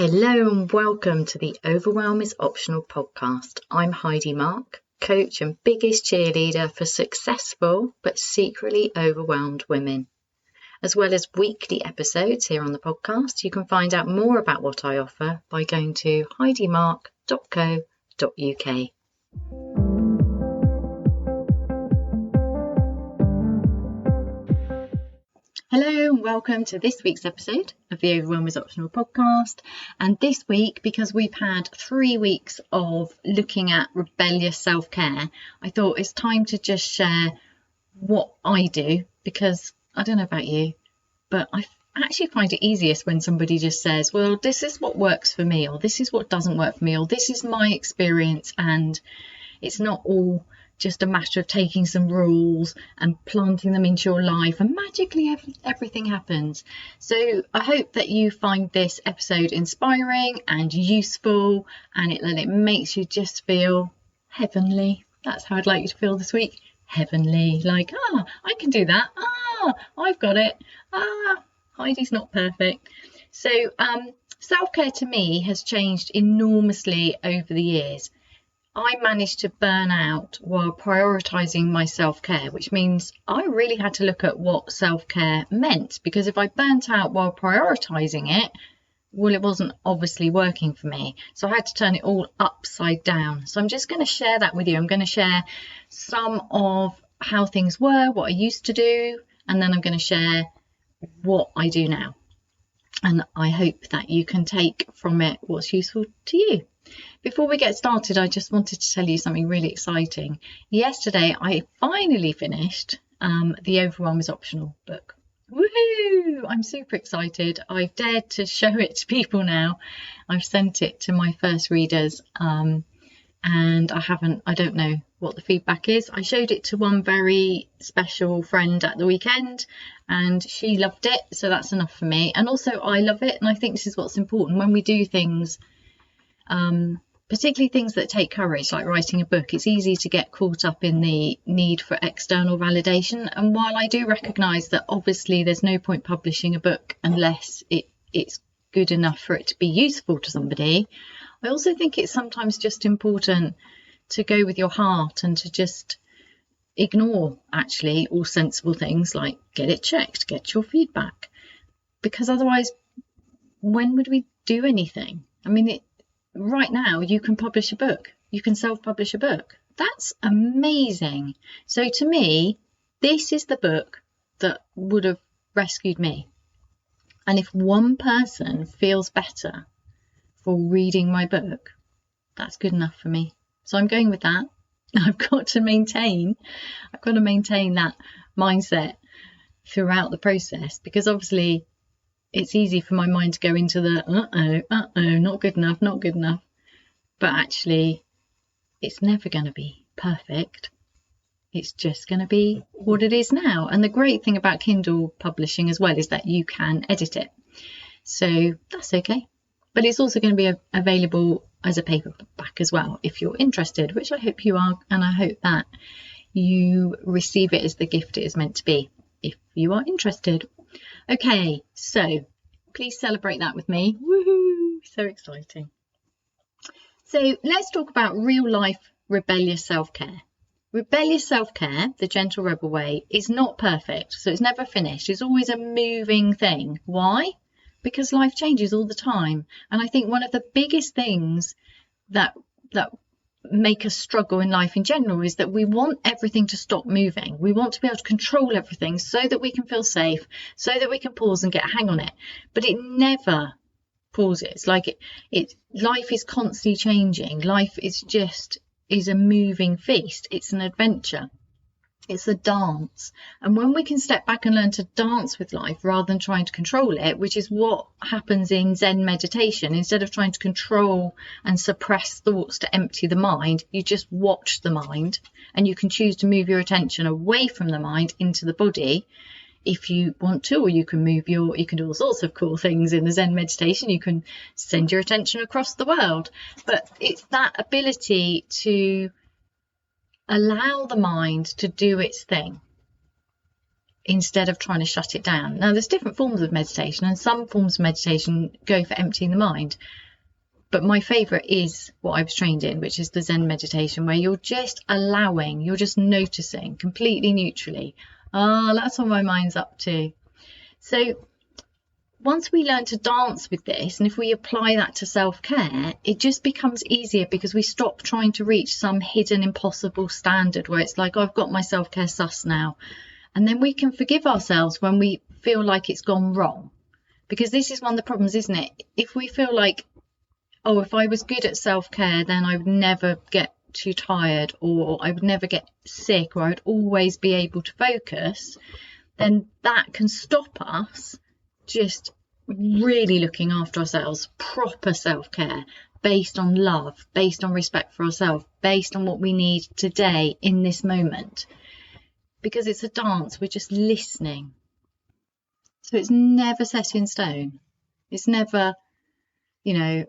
Hello and welcome to the Overwhelm is Optional podcast. I'm Heidi, Marke, coach and biggest cheerleader for successful but secretly overwhelmed women. As well as weekly episodes here on the podcast, you can find out more about what I offer by going to heidimarke.co.uk. Hello and welcome to this week's episode of the Overwhelm is Optional podcast. And this week, because we've had 3 weeks of looking at rebellious self-care, I thought it's time to just share what I do, because I don't know about you, but I actually find it easiest when somebody just says, well, this is what works for me, or this is what doesn't work for me, or this is my experience, and it's not all just a matter of taking some rules and planting them into your life and magically everything happens. So I hope that you find this episode inspiring and useful, and it makes you just feel heavenly. That's how I'd like you to feel this week. Heavenly, like, I can do that. I've got it. Heidi's not perfect. So self-care to me has changed enormously over the years. I managed to burn out while prioritising my self-care, which means I really had to look at what self-care meant, because if I burnt out while prioritising it, well, it wasn't obviously working for me. So I had to turn it all upside down. So I'm just going to share that with you. I'm going to share some of how things were, what I used to do, and then I'm going to share what I do now. And I hope that you can take from it what's useful to you. Before we get started, I just wanted to tell you something really exciting. Yesterday, I finally finished the Overwhelm is Optional book. Woohoo! I'm super excited. I've dared to show it to people now. I've sent it to my first readers, and I don't know what the feedback is. I showed it to one very special friend at the weekend, and she loved it, so that's enough for me. And also I love it, and I think this is what's important when we do things, particularly things that take courage, like writing a book. It's easy to get caught up in the need for external validation. And while I do recognise that obviously there's no point publishing a book unless it's good enough for it to be useful to somebody, I also think it's sometimes just important to go with your heart and to just ignore actually all sensible things like get it checked, get your feedback, because otherwise when would we do anything? I mean, right now you can publish a book, you can self-publish a book. That's amazing. So to me, this is the book that would have rescued me. And if one person feels better for reading my book, that's good enough for me. So I'm going with that. I've got to maintain that mindset throughout the process, because obviously it's easy for my mind to go into the not good enough. But actually, it's never going to be perfect. It's just going to be what it is now. And the great thing about Kindle publishing as well is that you can edit it. So that's okay. But it's also going to be available as a paperback as well, if you're interested, which I hope you are. And I hope that you receive it as the gift it is meant to be, if you are interested. Okay, so please celebrate that with me. Woohoo! So exciting. So let's talk about real life rebellious self-care. Rebellious self-care, the gentle rebel way, is not perfect. So it's never finished. It's always a moving thing. Why? Because life changes all the time. And I think one of the biggest things that make us struggle in life in general is that we want everything to stop moving. We want to be able to control everything so that we can feel safe, so that we can pause and get a hang on it. But it never pauses. Like life is constantly changing. Life is a moving feast. It's an adventure. It's a dance. And when we can step back and learn to dance with life rather than trying to control it, which is what happens in Zen meditation, instead of trying to control and suppress thoughts to empty the mind, you just watch the mind, and you can choose to move your attention away from the mind into the body if you want to, or you can you can do all sorts of cool things in the Zen meditation. You can send your attention across the world, but it's that ability to allow the mind to do its thing. instead of trying to shut it down. Now, there's different forms of meditation, and some forms of meditation go for emptying the mind. But my favourite is what I was trained in, which is the Zen meditation, where you're just allowing, you're just noticing completely neutrally. That's what my mind's up to. So once we learn to dance with this, and if we apply that to self-care, it just becomes easier because we stop trying to reach some hidden impossible standard where it's like, I've got my self-care sus now. And then we can forgive ourselves when we feel like it's gone wrong. Because this is one of the problems, isn't it? If we feel like, oh, if I was good at self-care, then I would never get too tired, or I would never get sick, or I would always be able to focus, then that can stop us just really looking after ourselves, proper self-care, based on love, based on respect for ourselves, based on what we need today in this moment. Because it's a dance, we're just listening. So it's never set in stone. It's never, I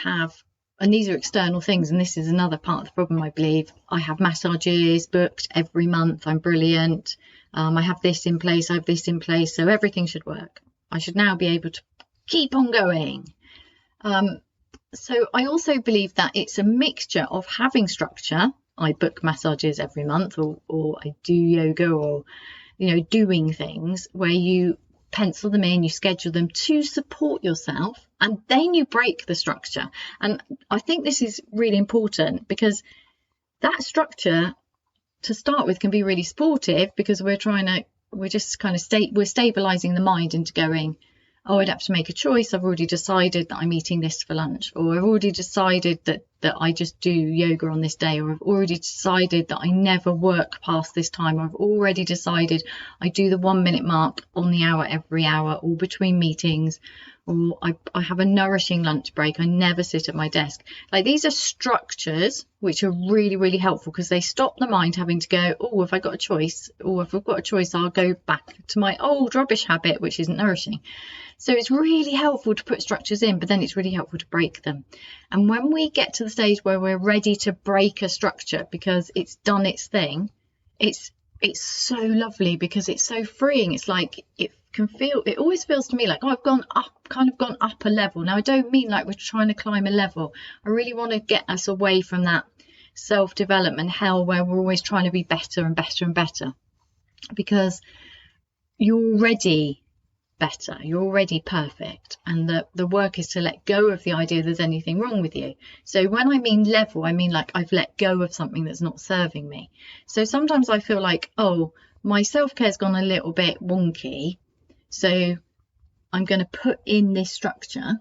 have, and these are external things, and this is another part of the problem, I believe. I have massages booked every month. I'm brilliant. I have this in place. I have this in place. So everything should work. I should now be able to keep on going. So I also believe that it's a mixture of having structure. I book massages every month, or I do yoga, or, doing things where you pencil them in, you schedule them to support yourself, and then you break the structure. And I think this is really important, because that structure to start with can be really supportive, because we're stabilizing the mind into going, oh, I'd have to make a choice. I've already decided that I'm eating this for lunch, or I've already decided that I just do yoga on this day, or I've already decided that I never work past this time, or I've already decided I do the 1 minute mark on the hour every hour, or between meetings, or I have a nourishing lunch break. I never sit at my desk. Like, these are structures which are really, really helpful, because they stop the mind having to go, oh, if I got a choice, or if I've got a choice, I'll go back to my old rubbish habit, which isn't nourishing. So it's really helpful to put structures in, but then it's really helpful to break them. And when we get to the stage where we're ready to break a structure because it's done its thing, it's so lovely, because it's so freeing. It's like, it always feels to me like, oh, I've gone up a level. Now, I don't mean like we're trying to climb a level. I really want to get us away from that self-development hell where we're always trying to be better and better and better, because you're already better, you're already perfect, and the work is to let go of the idea there's anything wrong with you. So when I mean level, I mean like I've let go of something that's not serving me. So sometimes I feel like, oh, my self-care's gone a little bit wonky, so I'm going to put in this structure,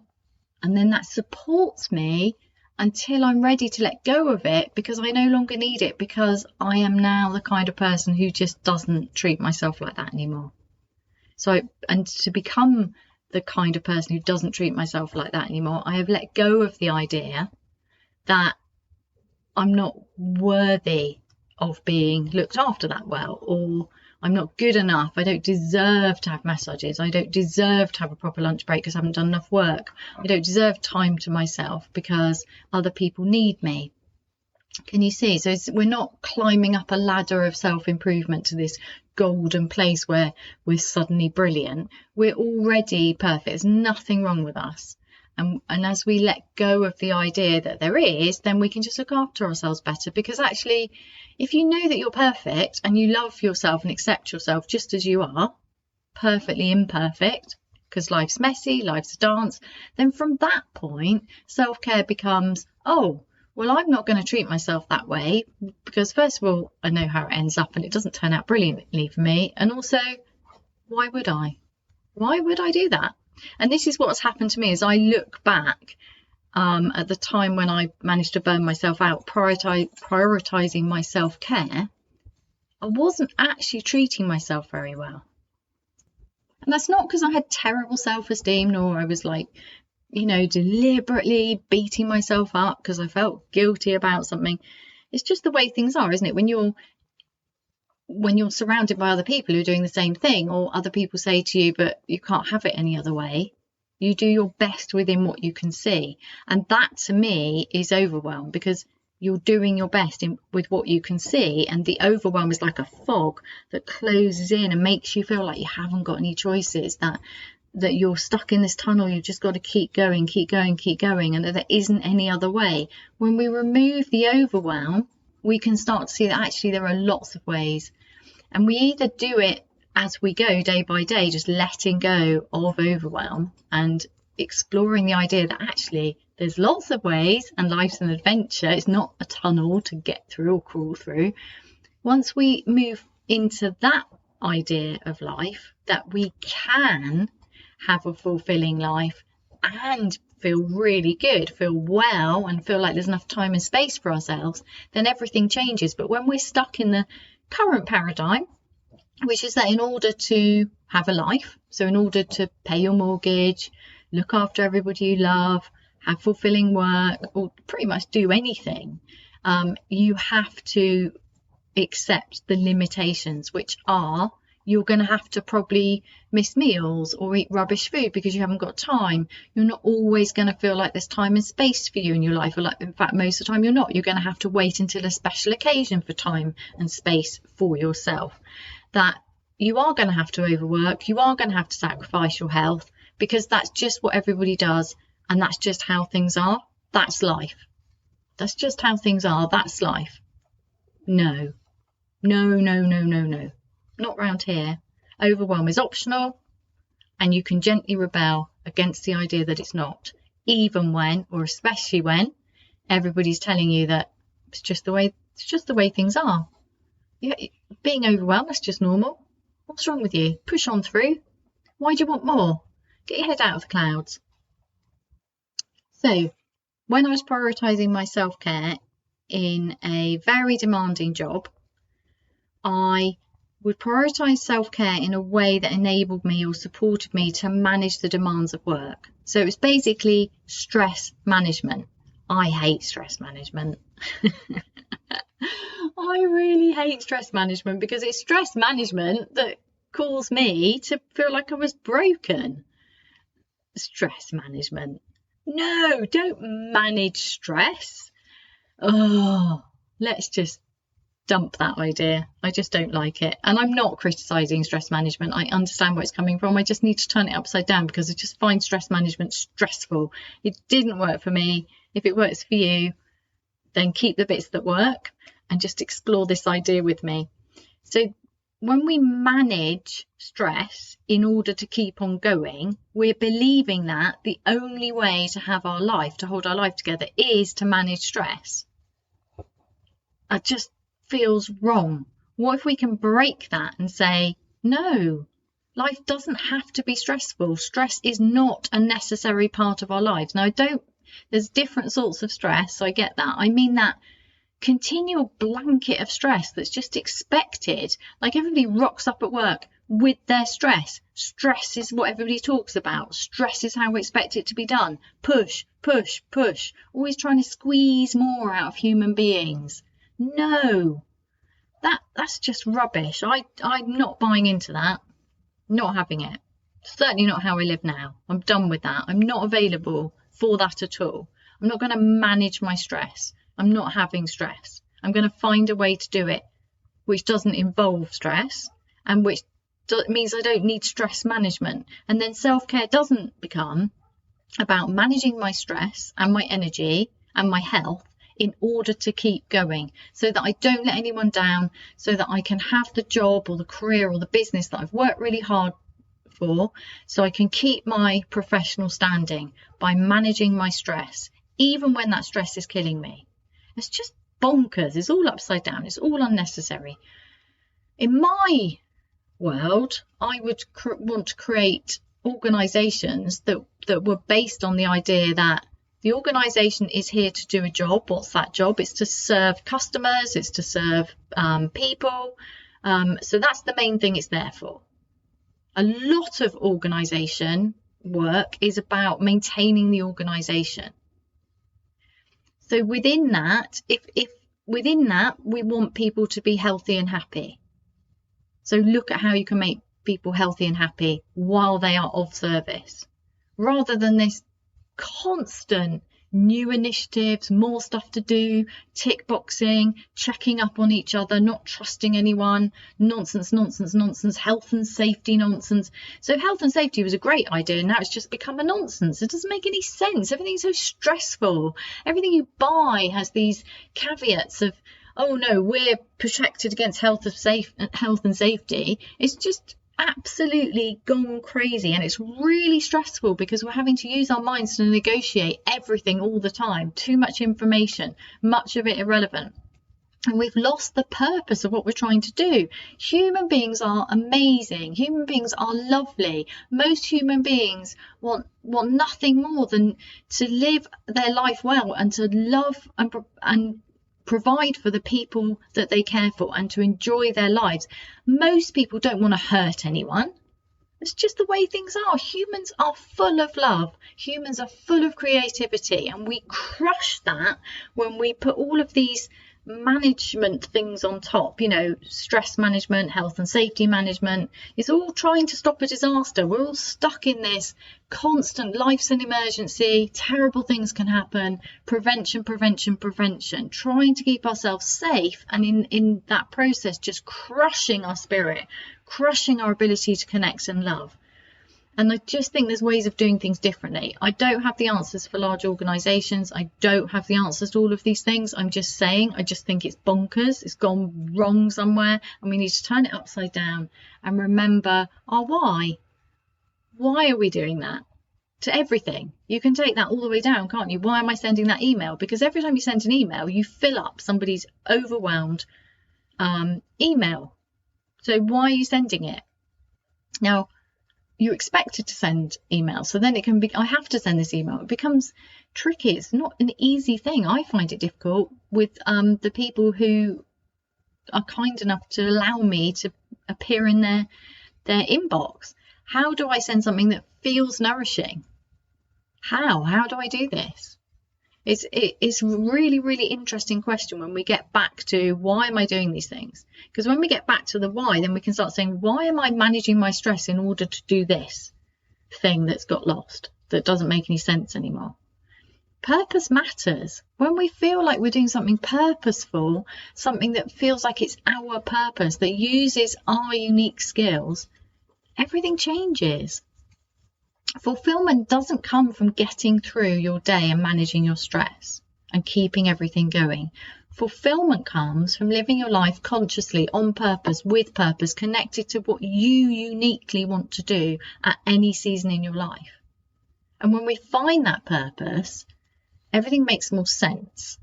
and then that supports me until I'm ready to let go of it, because I no longer need it, because I am now the kind of person who just doesn't treat myself like that anymore. So, and to become the kind of person who doesn't treat myself like that anymore, I have let go of the idea that I'm not worthy of being looked after that well, or I'm not good enough. I don't deserve to have massages. I don't deserve to have a proper lunch break because I haven't done enough work. I don't deserve time to myself because other people need me. Can you see? So we're not climbing up a ladder of self-improvement to this golden place where we're suddenly brilliant. We're already perfect. There's nothing wrong with us. And as we let go of the idea that there is, then we can just look after ourselves better. Because actually, if you know that you're perfect and you love yourself and accept yourself just as you are, perfectly imperfect, because life's messy, life's a dance, then from that point, self-care becomes, oh, well, I'm not going to treat myself that way, because first of all, I know how it ends up and it doesn't turn out brilliantly for me. And also, why would I? Why would I do that? And this is what's happened to me as I look back at the time when I managed to burn myself out, prioritizing my self-care. I wasn't actually treating myself very well. And that's not because I had terrible self-esteem, nor I was like, deliberately beating myself up because I felt guilty about something. It's just the way things are, isn't it? When you're surrounded by other people who are doing the same thing, or other people say to you, but you can't have it any other way, you do your best within what you can see. And that to me is overwhelm, because you're doing your best with what you can see, and the overwhelm is like a fog that closes in and makes you feel like you haven't got any choices, that you're stuck in this tunnel, you've just got to keep going, and that there isn't any other way. When we remove the overwhelm, we can start to see that actually there are lots of ways, and we either do it as we go day by day, just letting go of overwhelm and exploring the idea that actually there's lots of ways and life's an adventure. It's not a tunnel to get through or crawl through. Once we move into that idea of life, that we can have a fulfilling life and feel really good, feel well, and feel like there's enough time and space for ourselves, then everything changes. But when we're stuck in the current paradigm, which is that in order to have a life, so in order to pay your mortgage, look after everybody you love, have fulfilling work, or pretty much do anything, you have to accept the limitations, which are you're going to have to probably miss meals or eat rubbish food because you haven't got time. You're not always going to feel like there's time and space for you in your life, or like, in fact, most of the time you're not. You're going to have to wait until a special occasion for time and space for yourself. That you are going to have to overwork, you are going to have to sacrifice your health, because that's just what everybody does, and that's just how things are. That's life. That's just how things are. That's life. No. Not round here. Overwhelm is optional, and you can gently rebel against the idea that it's not, even when, or especially when, everybody's telling you that it's just the way things are. Yeah, being overwhelmed, that's just normal. What's wrong with you? Push on through. Why do you want more? Get your head out of the clouds. So, when I was prioritising my self-care in a very demanding job, I would prioritise self-care in a way that enabled me or supported me to manage the demands of work. So it was basically stress management. I hate stress management. I really hate stress management, because it's stress management that caused me to feel like I was broken. Stress management. No, don't manage stress. Oh, let's just dump that idea. I just don't like it. And I'm not criticising stress management. I understand where it's coming from. I just need to turn it upside down, because I just find stress management stressful. It didn't work for me. If it works for you, then keep the bits that work and just explore this idea with me. So when we manage stress in order to keep on going, we're believing that the only way to have our life, to hold our life together, is to manage stress. It just feels wrong. What if we can break that and say, no, life doesn't have to be stressful. Stress is not a necessary part of our lives. Now, there's different sorts of stress, so I get that. I mean that continual blanket of stress that's just expected. Like, everybody rocks up at work with their stress. Stress is what everybody talks about. Stress is how we expect it to be done. Push, push, push. Always trying to squeeze more out of human beings. No, that's just rubbish. I'm not buying into that. Not having it. Certainly not how I live now. I'm done with that. I'm not available for that at all. I'm not going to manage my stress. I'm not having stress. I'm going to find a way to do it which doesn't involve stress, and which means I don't need stress management. And then self-care doesn't become about managing my stress and my energy and my health in order to keep going, so that I don't let anyone down, so that I can have the job or the career or the business that I've worked really hard for, so I can keep my professional standing by managing my stress, even when that stress is killing me. It's just bonkers. It's all upside down. It's all unnecessary. In my world, I would want to create organisations that were based on the idea that the organisation is here to do a job. What's that job? It's to serve customers. It's to serve people. So that's the main thing it's there for. A lot of organisation work is about maintaining the organisation. So within that, if within that, we want people to be healthy and happy. So look at how you can make people healthy and happy while they are of service, rather than this constant new initiatives, more stuff to do, tick boxing, checking up on each other, not trusting anyone, nonsense, health and safety nonsense. So health and safety was a great idea. Now it's just become a nonsense. It doesn't make any sense. Everything's so stressful. Everything you buy has these caveats of, oh no, we're protected against health and safety. It's just absolutely gone crazy, and it's really stressful because we're having to use our minds to negotiate everything all the time. Too much information, much of it irrelevant, and we've lost the purpose of what we're trying to do. Human beings are amazing. Human beings are lovely. Most human beings want nothing more than to live their life well and to love and provide for the people that they care for and to enjoy their lives. Most people don't want to hurt anyone. It's just the way things are. Humans are full of love. Humans are full of creativity, and we crush that when we put all of these management things on top, stress management, health and safety management. It's all trying to stop a disaster. We're all stuck in this constant life's an emergency, terrible things can happen, prevention, trying to keep ourselves safe, and in that process just crushing our spirit, crushing our ability to connect and love. And I just think there's ways of doing things differently. I don't have the answers for large organisations. I don't have the answers to all of these things. I'm just saying, I just think it's bonkers. It's gone wrong somewhere, and we need to turn it upside down and remember our why. Why are we doing that? To everything. You can take that all the way down, can't you? Why am I sending that email? Because every time you send an email, you fill up somebody's overwhelmed email. So why are you sending it? Now, you're expected to send emails, so then it can be, I have to send this email. It becomes tricky. It's not an easy thing. I find it difficult with the people who are kind enough to allow me to appear in their inbox. How do I send something that feels nourishing? How do I do this? It's a really, really interesting question when we get back to why am I doing these things? Because when we get back to the why, then we can start saying, why am I managing my stress in order to do this thing that's got lost, that doesn't make any sense anymore? Purpose matters. When we feel like we're doing something purposeful, something that feels like it's our purpose, that uses our unique skills, everything changes. Fulfillment doesn't come from getting through your day and managing your stress and keeping everything going. Fulfillment comes from living your life consciously, on purpose, with purpose, connected to what you uniquely want to do at any season in your life. And when we find that purpose, everything makes more sense.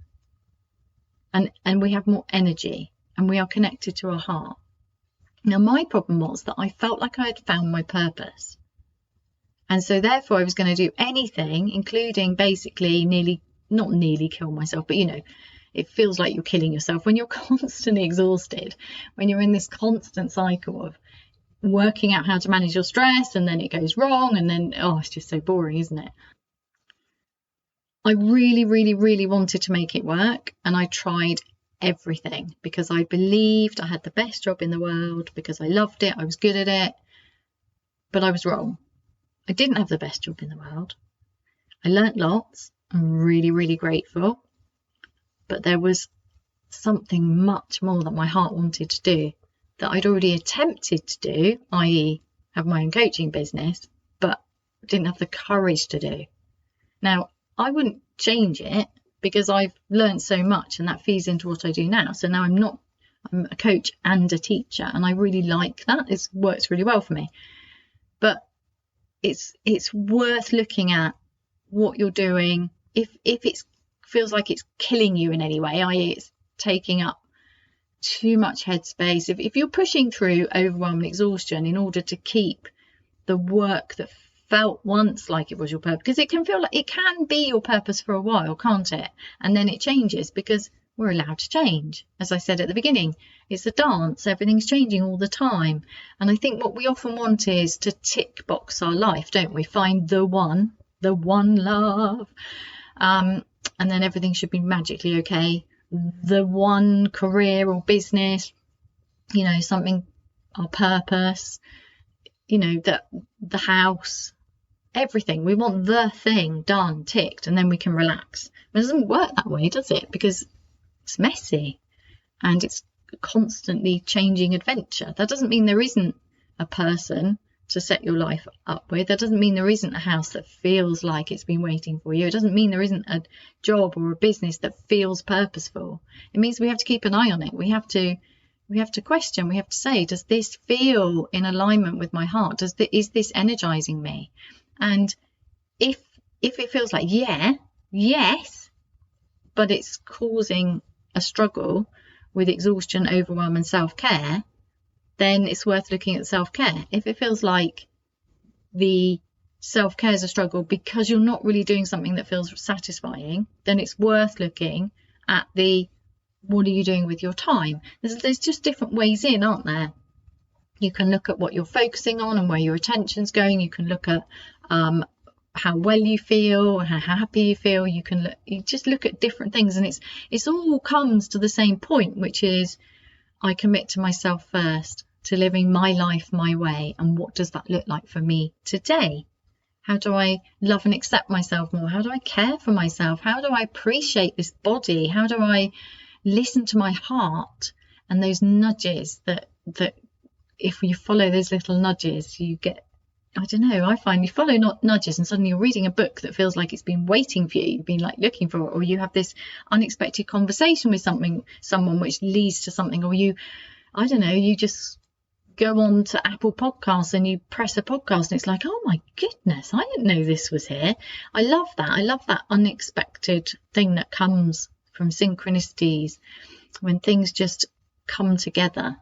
And we have more energy, and we are connected to our heart. Now, my problem was that I felt like I had found my purpose. And so therefore I was going to do anything, including basically not nearly kill myself, but it feels like you're killing yourself when you're constantly exhausted, when you're in this constant cycle of working out how to manage your stress, and then it goes wrong, and then, it's just so boring, isn't it? I really, really, really wanted to make it work, and I tried everything because I believed I had the best job in the world, because I loved it, I was good at it, but I was wrong. I didn't have the best job in the world. I learnt lots. I'm really, really grateful. But there was something much more that my heart wanted to do that I'd already attempted to do, i.e. have my own coaching business, but didn't have the courage to do. Now, I wouldn't change it because I've learned so much, and that feeds into what I do now. So now I'm a coach and a teacher, and I really like that. It works really well for me. But it's worth looking at what you're doing. If it feels like it's killing you in any way, i.e. it's taking up too much headspace, if you're pushing through overwhelm and exhaustion in order to keep the work that felt once like it was your purpose, because it can feel like it can be your purpose for a while, can't it? And then it changes, because we're allowed to change. As I said at the beginning, it's a dance. Everything's changing all the time. And I think what we often want is to tick box our life, don't we? Find the one love. And then everything should be magically okay. The one career or business, something, our purpose, that the house, everything. We want the thing done, ticked, and then we can relax. But it doesn't work that way, does it? Because it's messy and it's a constantly changing adventure. That doesn't mean there isn't a person to set your life up with. That doesn't mean there isn't a house that feels like it's been waiting for you. It doesn't mean there isn't a job or a business that feels purposeful. It means we have to keep an eye on it. We have to question, we have to say, does this feel in alignment with my heart? Is this energizing me? And if it feels like yes, but it's causing a struggle with exhaustion, overwhelm and self-care, then it's worth looking at self-care. If it feels like the self-care is a struggle because you're not really doing something that feels satisfying, then it's worth looking at what are you doing with your time? There's just different ways in, aren't there? You can look at what you're focusing on and where your attention's going. You can look at how well you feel and how happy you feel. You just look at different things, and it's all comes to the same point, which is I commit to myself first, to living my life my way. And what does that look like for me today? How do I love and accept myself more? How do I care for myself? How do I appreciate this body? How do I listen to my heart and those nudges that if you follow those little nudges, you get, I don't know, I find you follow nudges and suddenly you're reading a book that feels like it's been waiting for you. You've been like looking for it, or you have this unexpected conversation with someone which leads to something, or you just go on to Apple Podcasts and you press a podcast and it's like, oh my goodness, I didn't know this was here. I love that unexpected thing that comes from synchronicities, when things just come together,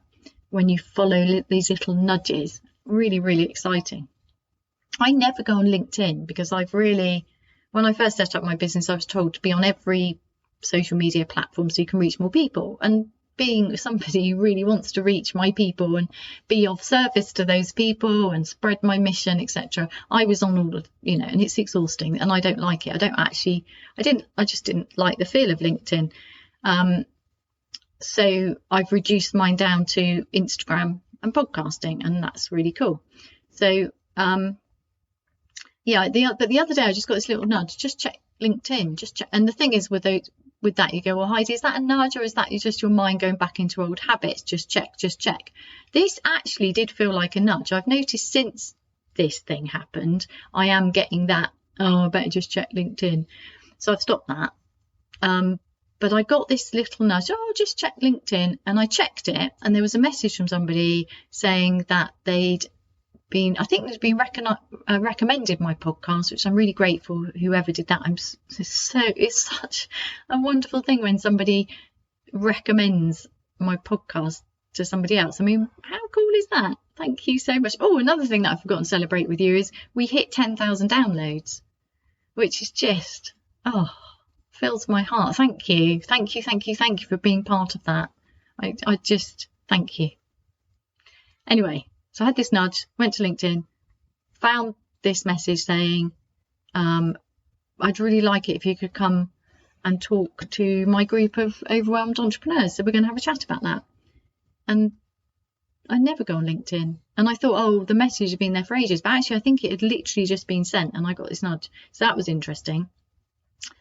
when you follow these little nudges. Really, really exciting. I never go on LinkedIn because when I first set up my business, I was told to be on every social media platform so you can reach more people. And being somebody who really wants to reach my people and be of service to those people and spread my mission, etc., I was on all of, and it's exhausting and I don't like it. I just didn't like the feel of LinkedIn. So I've reduced mine down to Instagram and podcasting, and that's really cool. So but the other day I just got this little nudge, just check LinkedIn, just check. And the thing is with that, you go, well, Heidi, is that a nudge, or is that just your mind going back into old habits? Just check. This actually did feel like a nudge. I've noticed since this thing happened, I am getting that, I better just check LinkedIn. So I've stopped that. But I got this little nudge, just check LinkedIn. And I checked it, and there was a message from somebody saying that they'd been recommended my podcast, which I'm really grateful whoever did that. It's such a wonderful thing when somebody recommends my podcast to somebody else. I mean, how cool is that? Thank you so much. Oh, another thing that I forgot to celebrate with you is we hit 10,000 downloads, which is just fills my heart. Thank you for being part of that. I just thank you. Anyway, so I had this nudge, went to LinkedIn, found this message saying, I'd really like it if you could come and talk to my group of overwhelmed entrepreneurs. So we're going to have a chat about that. And I never go on LinkedIn. And I thought, the message had been there for ages. But actually, I think it had literally just been sent and I got this nudge. So that was interesting.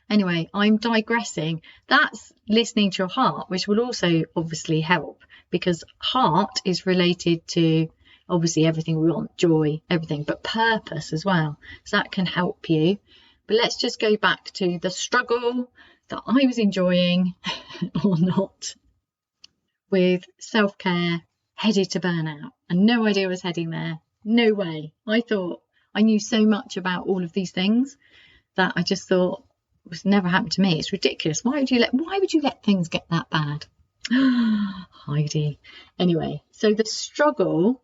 Anyway, I'm digressing. That's listening to your heart, which will also obviously help, because heart is related to obviously everything we want, joy, everything, but purpose as well. So that can help you. But let's just go back to the struggle that I was enjoying or not with self-care, headed to burnout. And no idea I was heading there. No way. I thought I knew so much about all of these things that I just thought it was never happened to me. It's ridiculous. Why would you let things get that bad? Heidi. Anyway, so the struggle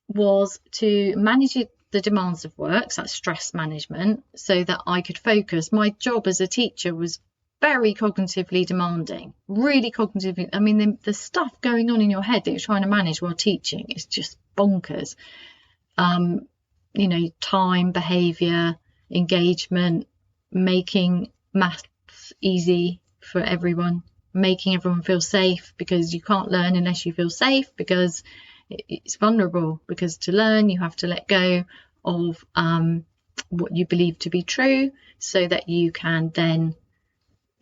was to manage the demands of work, so that's stress management, so that I could focus. My job as a teacher was very cognitively demanding, really cognitively. I mean, the stuff going on in your head that you're trying to manage while teaching is just bonkers. Time, behaviour, engagement, making maths easy for everyone, making everyone feel safe, because you can't learn unless you feel safe, because it's vulnerable, because to learn you have to let go of what you believe to be true, so that you can then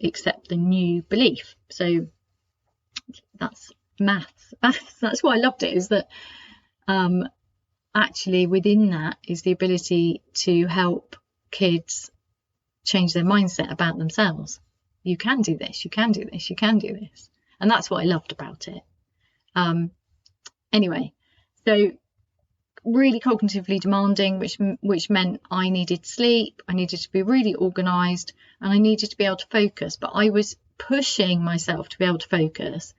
accept the new belief. So that's maths. That's why I loved it, is that actually within that is the ability to help kids change their mindset about themselves. You can do this, you can do this, you can do this. And that's what I loved about it. Anyway, so really cognitively demanding, which meant I needed sleep, I needed to be really organised, and I needed to be able to focus. But I was pushing myself to be able to focus,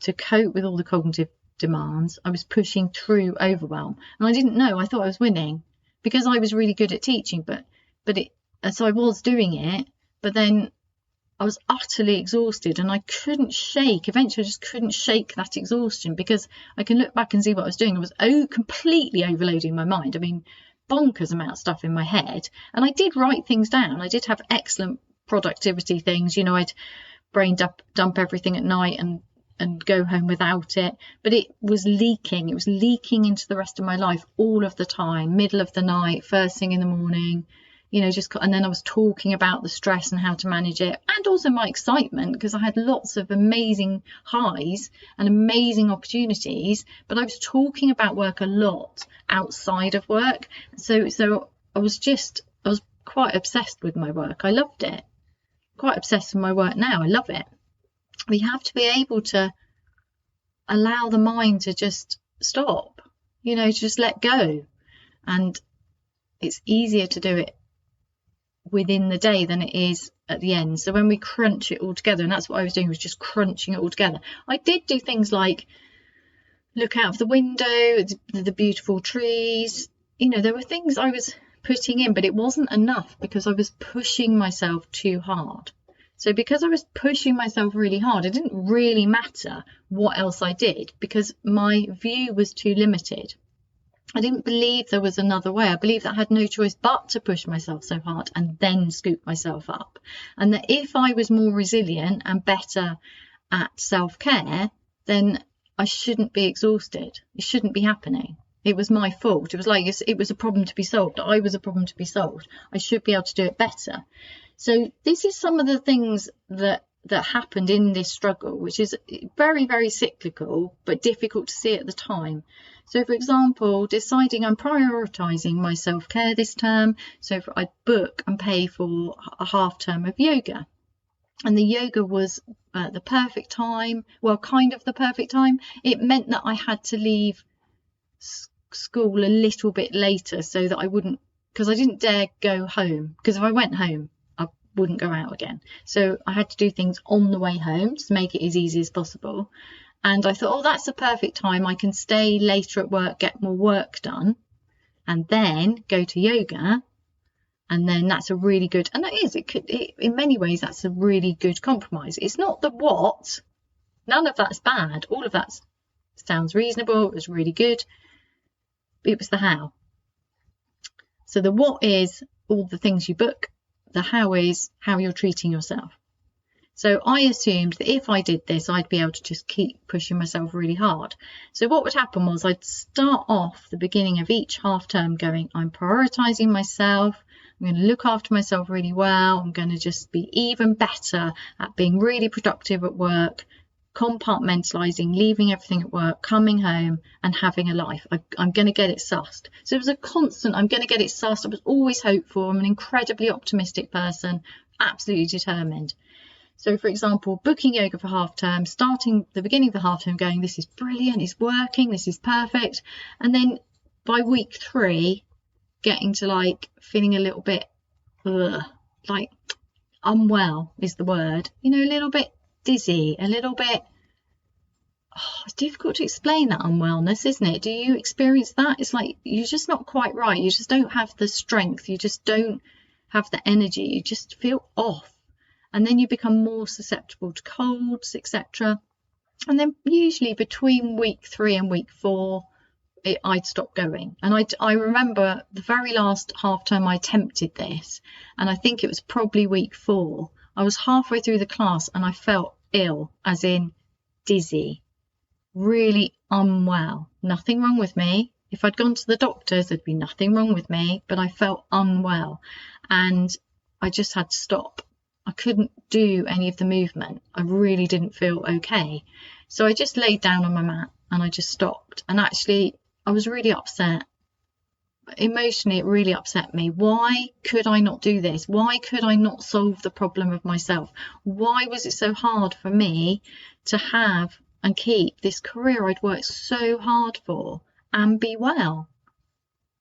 to cope with all the cognitive demands. I was pushing through overwhelm, and I didn't know. I thought I was winning because I was really good at teaching, so I was doing it, but then I was utterly exhausted, and I couldn't shake. Eventually, I just couldn't shake that exhaustion, because I can look back and see what I was doing. I was completely overloading my mind. I mean, bonkers amount of stuff in my head. And I did write things down. I did have excellent productivity things. You know, I'd brain dump everything at night and go home without it. But it was leaking. It was leaking into the rest of my life all of the time, middle of the night, first thing in the morning. You know, and then I was talking about the stress and how to manage it, and also my excitement, because I had lots of amazing highs and amazing opportunities, but I was talking about work a lot outside of work. So I was quite obsessed with my work. I loved it. Quite obsessed with my work now. I love it. We have to be able to allow the mind to just stop, you know, to just let go. And it's easier to do it within the day than it is at the end. So when we crunch it all together, and that's what I was doing, was just crunching it all together. I did do things like look out of the window, the beautiful trees. You know, there were things I was putting in, but it wasn't enough because I was pushing myself too hard. So because I was pushing myself really hard, it didn't really matter what else I did, because my view was too limited. I didn't believe there was another way. I believed that I had no choice but to push myself so hard and then scoop myself up. And that if I was more resilient and better at self-care, then I shouldn't be exhausted. It shouldn't be happening. It was my fault. It was like it was a problem to be solved. I was a problem to be solved. I should be able to do it better. So this is some of the things that happened in this struggle, which is very, very cyclical, but difficult to see at the time. So, for example, deciding I'm prioritising my self-care this term. So I book and pay for a half term of yoga. And the yoga was the perfect time. Well, kind of the perfect time. It meant that I had to leave school a little bit later so that I wouldn't, because I didn't dare go home. Because if I went home, I wouldn't go out again. So I had to do things on the way home to make it as easy as possible. And I thought, oh, that's the perfect time. I can stay later at work, get more work done, and then go to yoga. And then that's a really good, and that is, in many ways, that's a really good compromise. It's not the what. None of that's bad. All of that sounds reasonable. It was really good. It was the how. So the what is all the things you book. The how is how you're treating yourself. So I assumed that if I did this, I'd be able to just keep pushing myself really hard. So what would happen was I'd start off the beginning of each half term going, I'm prioritising myself. I'm going to look after myself really well. I'm going to just be even better at being really productive at work, compartmentalising, leaving everything at work, coming home and having a life. I'm going to get it sussed. So it was a constant, I'm going to get it sussed. I was always hopeful. I'm an incredibly optimistic person, absolutely determined. So, for example, booking yoga for half term, starting the beginning of the half term going, this is brilliant, it's working, this is perfect. And then by week 3, getting to like feeling a little bit like unwell is the word, you know, a little bit dizzy, a little bit, it's difficult to explain that unwellness, isn't it? Do you experience that? It's like you're just not quite right. You just don't have the strength. You just don't have the energy. You just feel off. And then you become more susceptible to colds, etc. And then usually between week 3 and week 4, I'd stop going. And I remember the very last half term I attempted this, and I think it was probably week 4. I was halfway through the class and I felt ill, as in dizzy, really unwell. Nothing wrong with me. If I'd gone to the doctors, there'd be nothing wrong with me, but I felt unwell and I just had to stop. I couldn't do any of the movement. I really didn't feel okay. So I just laid down on my mat and I just stopped. And actually, I was really upset. Emotionally, it really upset me. Why could I not do this? Why could I not solve the problem of myself? Why was it so hard for me to have and keep this career I'd worked so hard for and be well?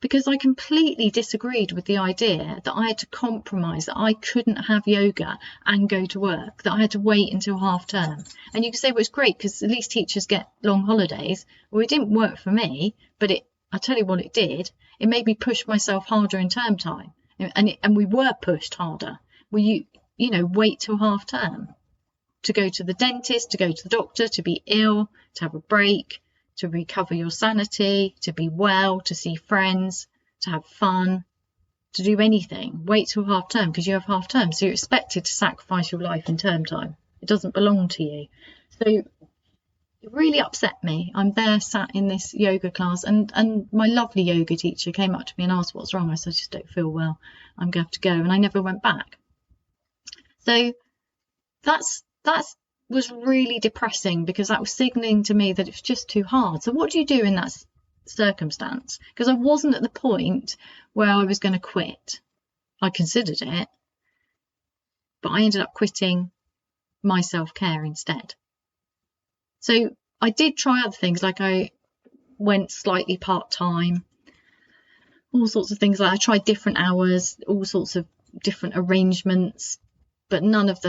Because I completely disagreed with the idea that I had to compromise, that I couldn't have yoga and go to work, that I had to wait until half term. And you can say, well, it's great because at least teachers get long holidays. Well, it didn't work for me, but I tell you what it did. It made me push myself harder in term time. And we were pushed harder. You wait till half term to go to the dentist, to go to the doctor, to be ill, to have a break, to recover your sanity, to be well, to see friends, to have fun, to do anything. Wait till half term because you have half term. So you're expected to sacrifice your life in term time. It doesn't belong to you. So it really upset me. I'm there sat in this yoga class and my lovely yoga teacher came up to me and asked what's wrong. I said, I just don't feel well. I'm going to have to go. And I never went back. So that's was really depressing because that was signaling to me that it's just too hard. So what do you do in that circumstance? Because I wasn't at the point where I was going to quit. I considered it, but I ended up quitting my self-care instead. So I did try other things, like I went slightly part-time, all sorts of things. Like I tried different hours, all sorts of different arrangements, but none of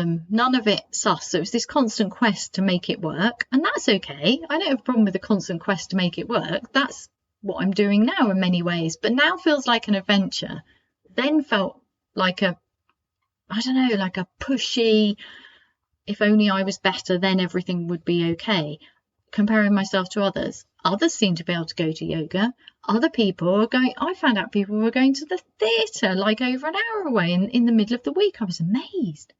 it sus. So it was this constant quest to make it work. And that's okay. I don't have a problem with the constant quest to make it work. That's what I'm doing now in many ways. But now feels like an adventure. Then felt like a pushy, if only I was better, then everything would be okay. Comparing myself to others. Others seem to be able to go to yoga. Other people are going, I found out people were going to the theatre like over an hour away in the middle of the week. I was amazed.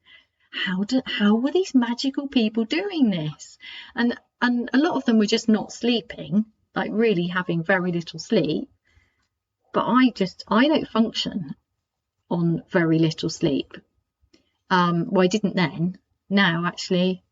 How were these magical people doing this? And a lot of them were just not sleeping, like really having very little sleep. But I don't function on very little sleep. Well, I didn't then. Now, actually,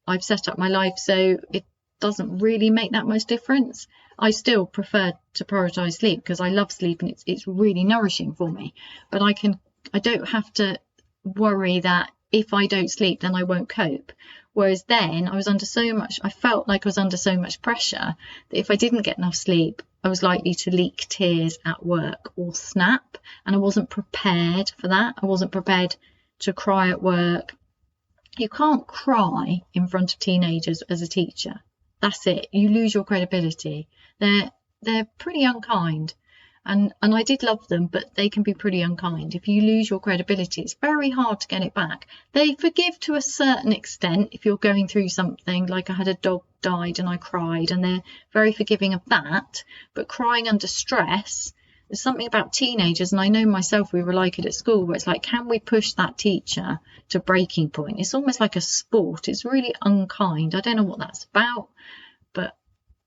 I've set up my life so it doesn't really make that much difference. I still prefer to prioritize sleep because I love sleep and it's really nourishing for me. But I don't have to worry that if I don't sleep, then I won't cope. Whereas then I felt like I was under so much pressure that if I didn't get enough sleep, I was likely to leak tears at work or snap. And I wasn't prepared for that. I wasn't prepared to cry at work. You can't cry in front of teenagers as a teacher. That's it. You lose your credibility. They're pretty unkind. And I did love them, but they can be pretty unkind. If you lose your credibility, it's very hard to get it back. They forgive to a certain extent if you're going through something, like I had a dog died and I cried, and they're very forgiving of that. But crying under stress, there's something about teenagers, and I know myself, we were like it at school, where it's like, can we push that teacher to breaking point? It's almost like a sport. It's really unkind. I don't know what that's about, but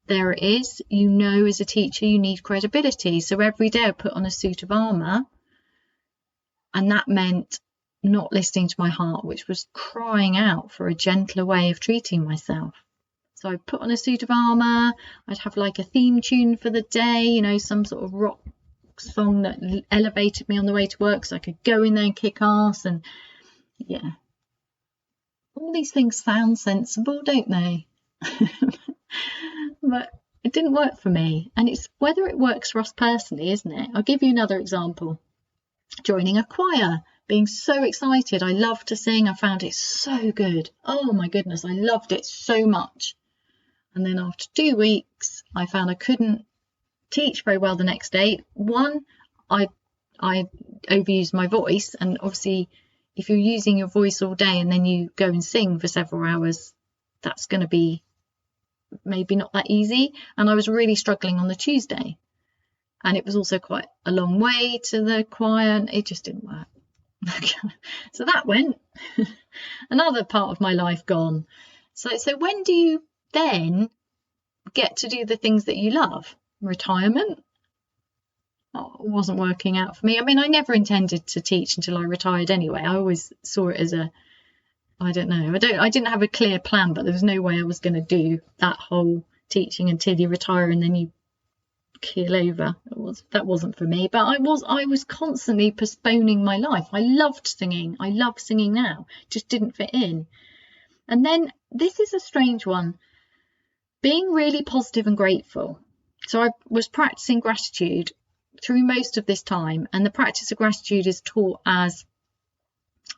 there it is. As a teacher, you need credibility. So every day I put on a suit of armour, and that meant not listening to my heart, which was crying out for a gentler way of treating myself. So I put on a suit of armour. I'd have like a theme tune for the day, some sort of rock song that elevated me on the way to work so I could go in there and kick ass. And yeah, all these things sound sensible, don't they? But it didn't work for me, and it's whether it works for us personally, isn't it? I'll give you another example. Joining a choir, being so excited. I love to sing. I found it so good. Oh my goodness, I loved it so much. And then after 2 weeks, I found I couldn't teach very well the next day. One, I overused my voice, and obviously if you're using your voice all day and then you go and sing for several hours, that's going to be maybe not that easy. And I was really struggling on the Tuesday, and it was also quite a long way to the choir, and it just didn't work. So that went. Another part of my life gone. So when do you then get to do the things that you love? Retirement, wasn't working out for me. I mean, I never intended to teach until I retired anyway. I always saw it as I don't know, I didn't have a clear plan, but there was no way I was going to do that whole teaching until you retire and then you keel over. That wasn't for me. But I was constantly postponing my life. I loved singing. I love singing now. Just didn't fit in. And then this is a strange one. Being really positive and grateful. So I was practicing gratitude through most of this time, and the practice of gratitude is taught as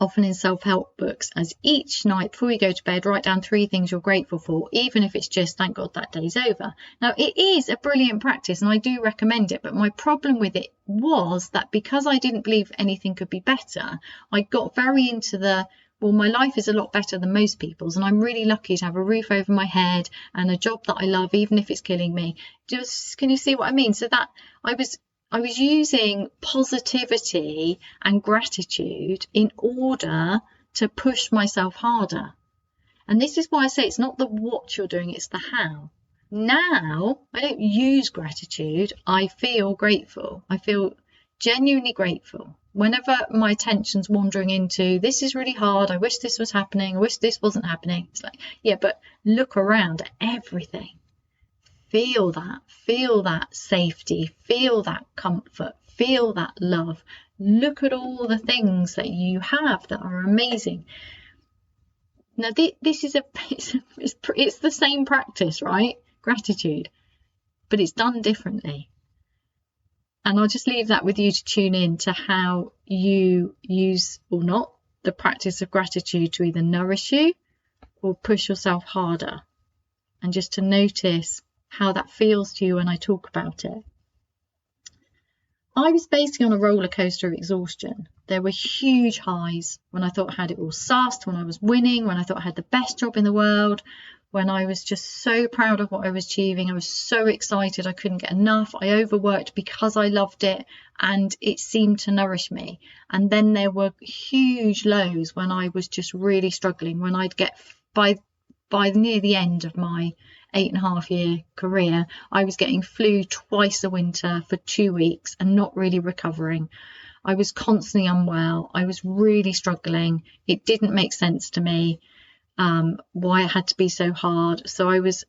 often in self-help books as each night before you go to bed, write down 3 things you're grateful for, even if it's just thank God that day's over. Now, it is a brilliant practice and I do recommend it, but my problem with it was that because I didn't believe anything could be better, I got very into well, my life is a lot better than most people's, and I'm really lucky to have a roof over my head and a job that I love, even if it's killing me. Can you see what I mean? So that I was using positivity and gratitude in order to push myself harder. And this is why I say it's not the what you're doing, it's the how. Now, I don't use gratitude. I feel grateful. I feel genuinely grateful. Whenever my attention's wandering into, this is really hard, I wish this was happening, I wish this wasn't happening. It's like, yeah, but look around at everything. Feel that safety, feel that comfort, feel that love. Look at all the things that you have that are amazing. Now, this is it's the same practice, right? Gratitude, but it's done differently. And I'll just leave that with you to tune in to how you use or not the practice of gratitude to either nourish you or push yourself harder, and just to notice how that feels to you when I talk about it. I was basically on a roller coaster of exhaustion. There were huge highs when I thought I had it all sussed, when I was winning, when I thought I had the best job in the world, when I was just so proud of what I was achieving. I was so excited I couldn't get enough. I overworked because I loved it and it seemed to nourish me. And then there were huge lows when I was just really struggling, when I'd get by near the end of my 8.5-year career, I was getting flu twice a winter for 2 weeks and not really recovering. I was constantly unwell. I was really struggling. It didn't make sense to me why it had to be so hard. So I was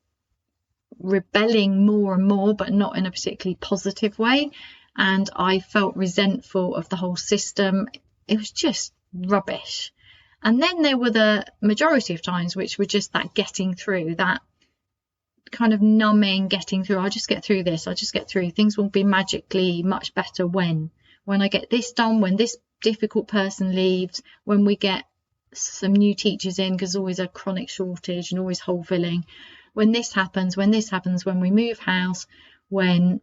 rebelling more and more, but not in a particularly positive way. And I felt resentful of the whole system. It was just rubbish. And then there were the majority of times which were just that getting through, that kind of numbing, getting through. I'll just get through this. I'll just get through. Things will be magically much better when I get this done, when this difficult person leaves, when we get some new teachers in, because there's always a chronic shortage and always hole filling. When this happens, when we move house, when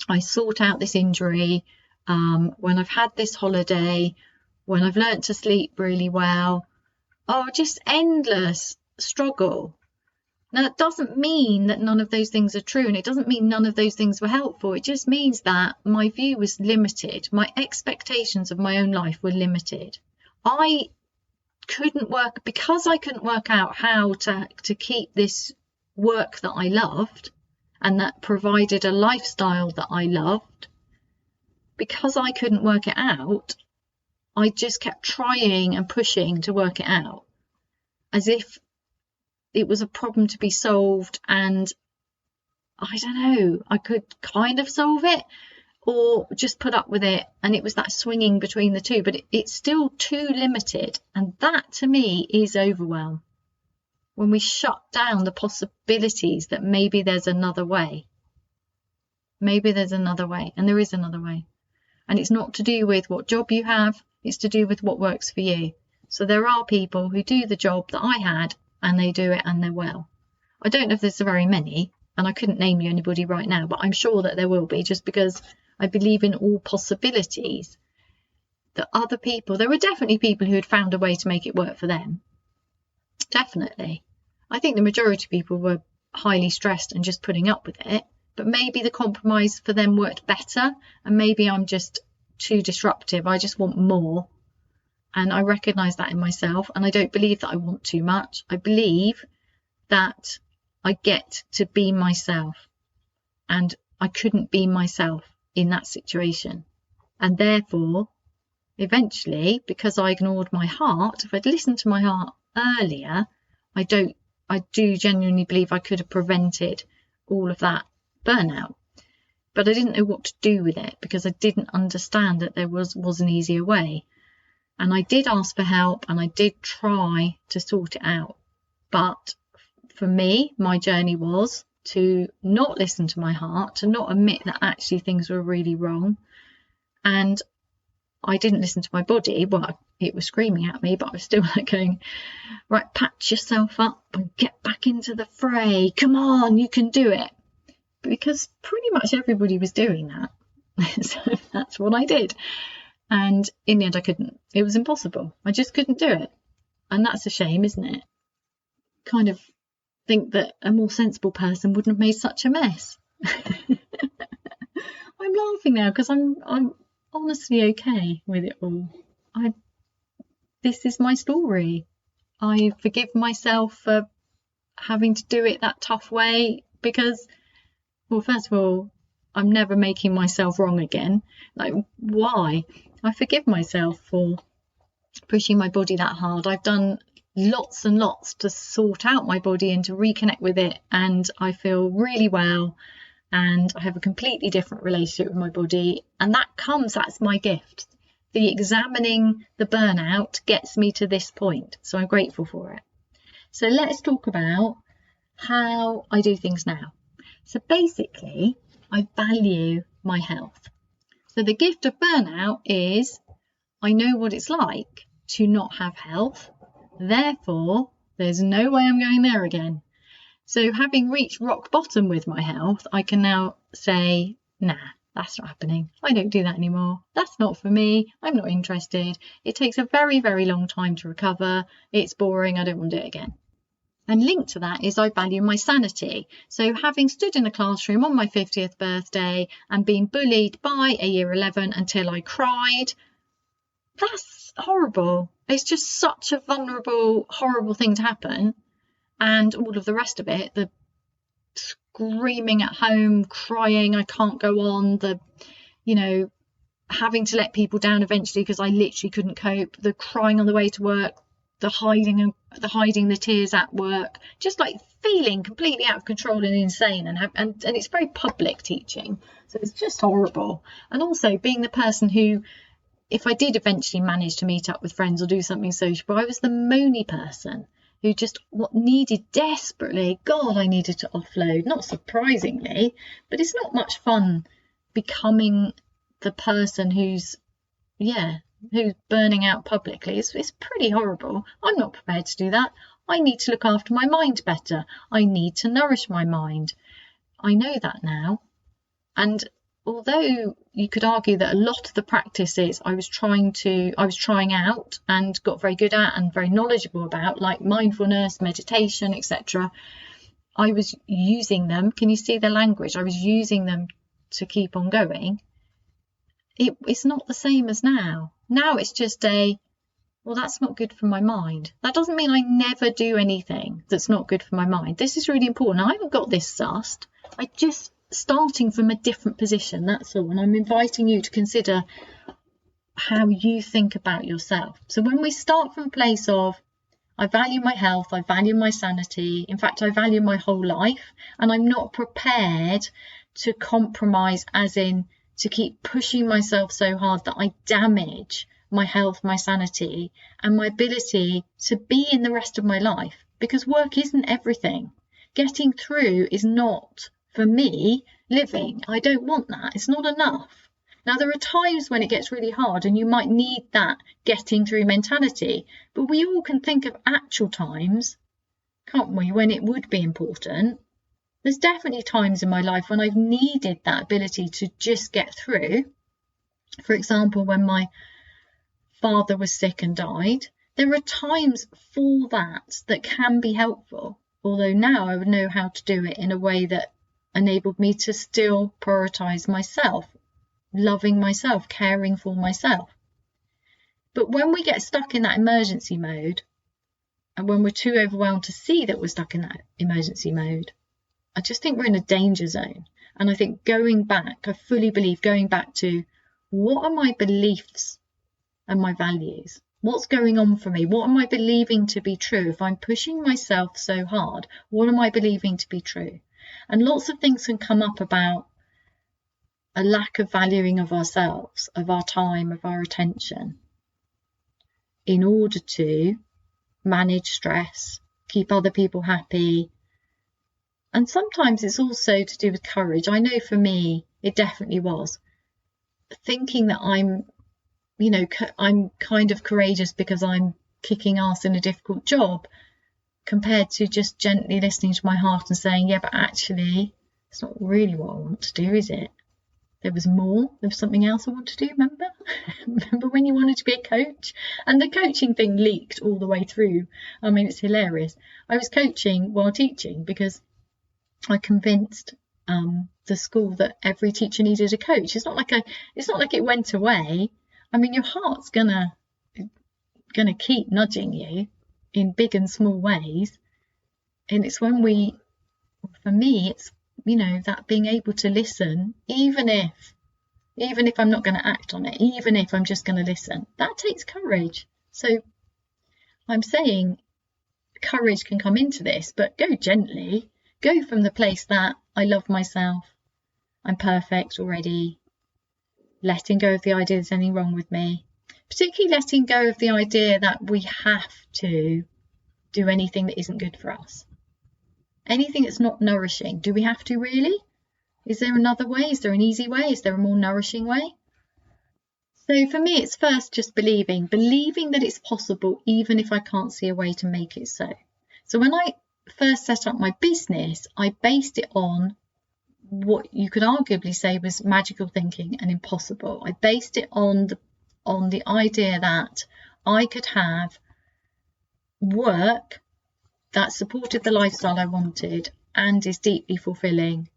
I sort out this injury, when I've had this holiday, when I've learnt to sleep really well. Oh, just endless struggle. Now, it doesn't mean that none of those things are true, and it doesn't mean none of those things were helpful. It just means that my view was limited. My expectations of my own life were limited. I couldn't work out how to keep this work that I loved and that provided a lifestyle that I loved. Because I couldn't work it out, I just kept trying and pushing to work it out, as if it was a problem to be solved, and I don't know, I could kind of solve it or just put up with it, and it was that swinging between the two, but it's still too limited. And that to me is overwhelm, when we shut down the possibilities that maybe there's another way. Maybe there's another way, and there is another way. And it's not to do with what job you have, it's to do with what works for you. So there are people who do the job that I had, and they do it and they're well. I don't know if there's very many, and I couldn't name you anybody right now, but I'm sure that there will be, just because I believe in all possibilities. That other people, there were definitely people who had found a way to make it work for them. Definitely. I think the majority of people were highly stressed and just putting up with it, but maybe the compromise for them worked better, and maybe I'm just too disruptive. I just want more. And I recognise that in myself, and I don't believe that I want too much. I believe that I get to be myself, and I couldn't be myself in that situation. And therefore, eventually, because I ignored my heart, if I'd listened to my heart earlier, I do genuinely believe I could have prevented all of that burnout. But I didn't know what to do with it because I didn't understand that there was an easier way. And I did ask for help and I did try to sort it out. But for me, my journey was to not listen to my heart, to not admit that actually things were really wrong. And I didn't listen to my body. Well, it was screaming at me, but I was still like going, right, patch yourself up and get back into the fray. Come on, you can do it. Because pretty much everybody was doing that. So that's what I did. And in the end, I couldn't. It was impossible. I just couldn't do it. And that's a shame, isn't it? Kind of think that a more sensible person wouldn't have made such a mess. I'm laughing now because I'm honestly okay with it all. This is my story. I forgive myself for having to do it that tough way because, well, first of all, I'm never making myself wrong again. Like, why? I forgive myself for pushing my body that hard. I've done lots and lots to sort out my body and to reconnect with it, and I feel really well, and I have a completely different relationship with my body, and that's my gift. The examining the burnout gets me to this point, so I'm grateful for it. So let's talk about how I do things now. So basically, I value my health. So the gift of burnout is I know what it's like to not have health. Therefore, there's no way I'm going there again. So having reached rock bottom with my health, I can now say, nah, that's not happening. I don't do that anymore. That's not for me. I'm not interested. It takes a very, very long time to recover. It's boring. I don't want to do it again. And linked to that is I value my sanity. So having stood in a classroom on my 50th birthday and been bullied by a year 11 until I cried, that's horrible. It's just such a vulnerable, horrible thing to happen. And all of the rest of it, the screaming at home, crying, I can't go on, having to let people down eventually because I literally couldn't cope, the crying on the way to work, the hiding the tears at work, just like feeling completely out of control and insane, and it's very public teaching, so it's just horrible. And also being the person who, if I did eventually manage to meet up with friends or do something sociable, I was the moany person who just needed desperately, God, I needed to offload, not surprisingly, but it's not much fun becoming the person who's burning out publicly. It's pretty horrible. I'm not prepared to do that. I need to look after my mind better. I need to nourish my mind. I know that now. And although you could argue that a lot of the practices I was trying out and got very good at and very knowledgeable about, like mindfulness, meditation, etc., I was using them. Can you see the language? I was using them to keep on going. It's not the same as now. Now it's just that's not good for my mind. That doesn't mean I never do anything that's not good for my mind. This is really important. I haven't got this sussed. I just starting from a different position, that's all. And I'm inviting you to consider how you think about yourself. So when we start from a place of, I value my health, I value my sanity, in fact, I value my whole life, and I'm not prepared to compromise, as in to keep pushing myself so hard that I damage my health, my sanity, and my ability to be in the rest of my life, because work isn't everything. Getting through is not, for me, living. I don't want that. It's not enough. Now, there are times when it gets really hard and you might need that getting through mentality, but we all can think of actual times, can't we, when it would be important. There's definitely times in my life when I've needed that ability to just get through. For example, when my father was sick and died, there are times for that can be helpful. Although now I would know how to do it in a way that enabled me to still prioritise myself, loving myself, caring for myself. But when we get stuck in that emergency mode, and when we're too overwhelmed to see that we're stuck in that emergency mode, I just think we're in a danger zone. And I think going back, I fully believe going back to what are my beliefs and my values? What's going on for me? What am I believing to be true? If I'm pushing myself so hard, what am I believing to be true? And lots of things can come up about a lack of valuing of ourselves, of our time, of our attention, in order to manage stress, keep other people happy. And sometimes it's also to do with courage. I know for me, it definitely was. Thinking that I'm kind of courageous because I'm kicking ass in a difficult job, compared to just gently listening to my heart and saying, yeah, but actually, it's not really what I want to do, is it? There was more. There was something else I want to do, remember? Remember when you wanted to be a coach? And the coaching thing leaked all the way through. I mean, it's hilarious. I was coaching while teaching because I convinced the school that every teacher needed a coach. It's not like it went away. I mean, your heart's gonna keep nudging you in big and small ways. And it's when for me, it's, that being able to listen, even if I'm not going to act on it, even if I'm just going to listen, that takes courage. So I'm saying courage can come into this, but go gently. Go from the place that I love myself, I'm perfect already, letting go of the idea there's anything wrong with me, particularly letting go of the idea that we have to do anything that isn't good for us. Anything that's not nourishing. Do we have to really? Is there another way? Is there an easy way? Is there a more nourishing way? So for me, it's first just believing that it's possible, even if I can't see a way to make it so. So when I first set up my business, I based it on what you could arguably say was magical thinking and impossible. I based it on the idea that I could have work that supported the lifestyle I wanted and is deeply fulfilling,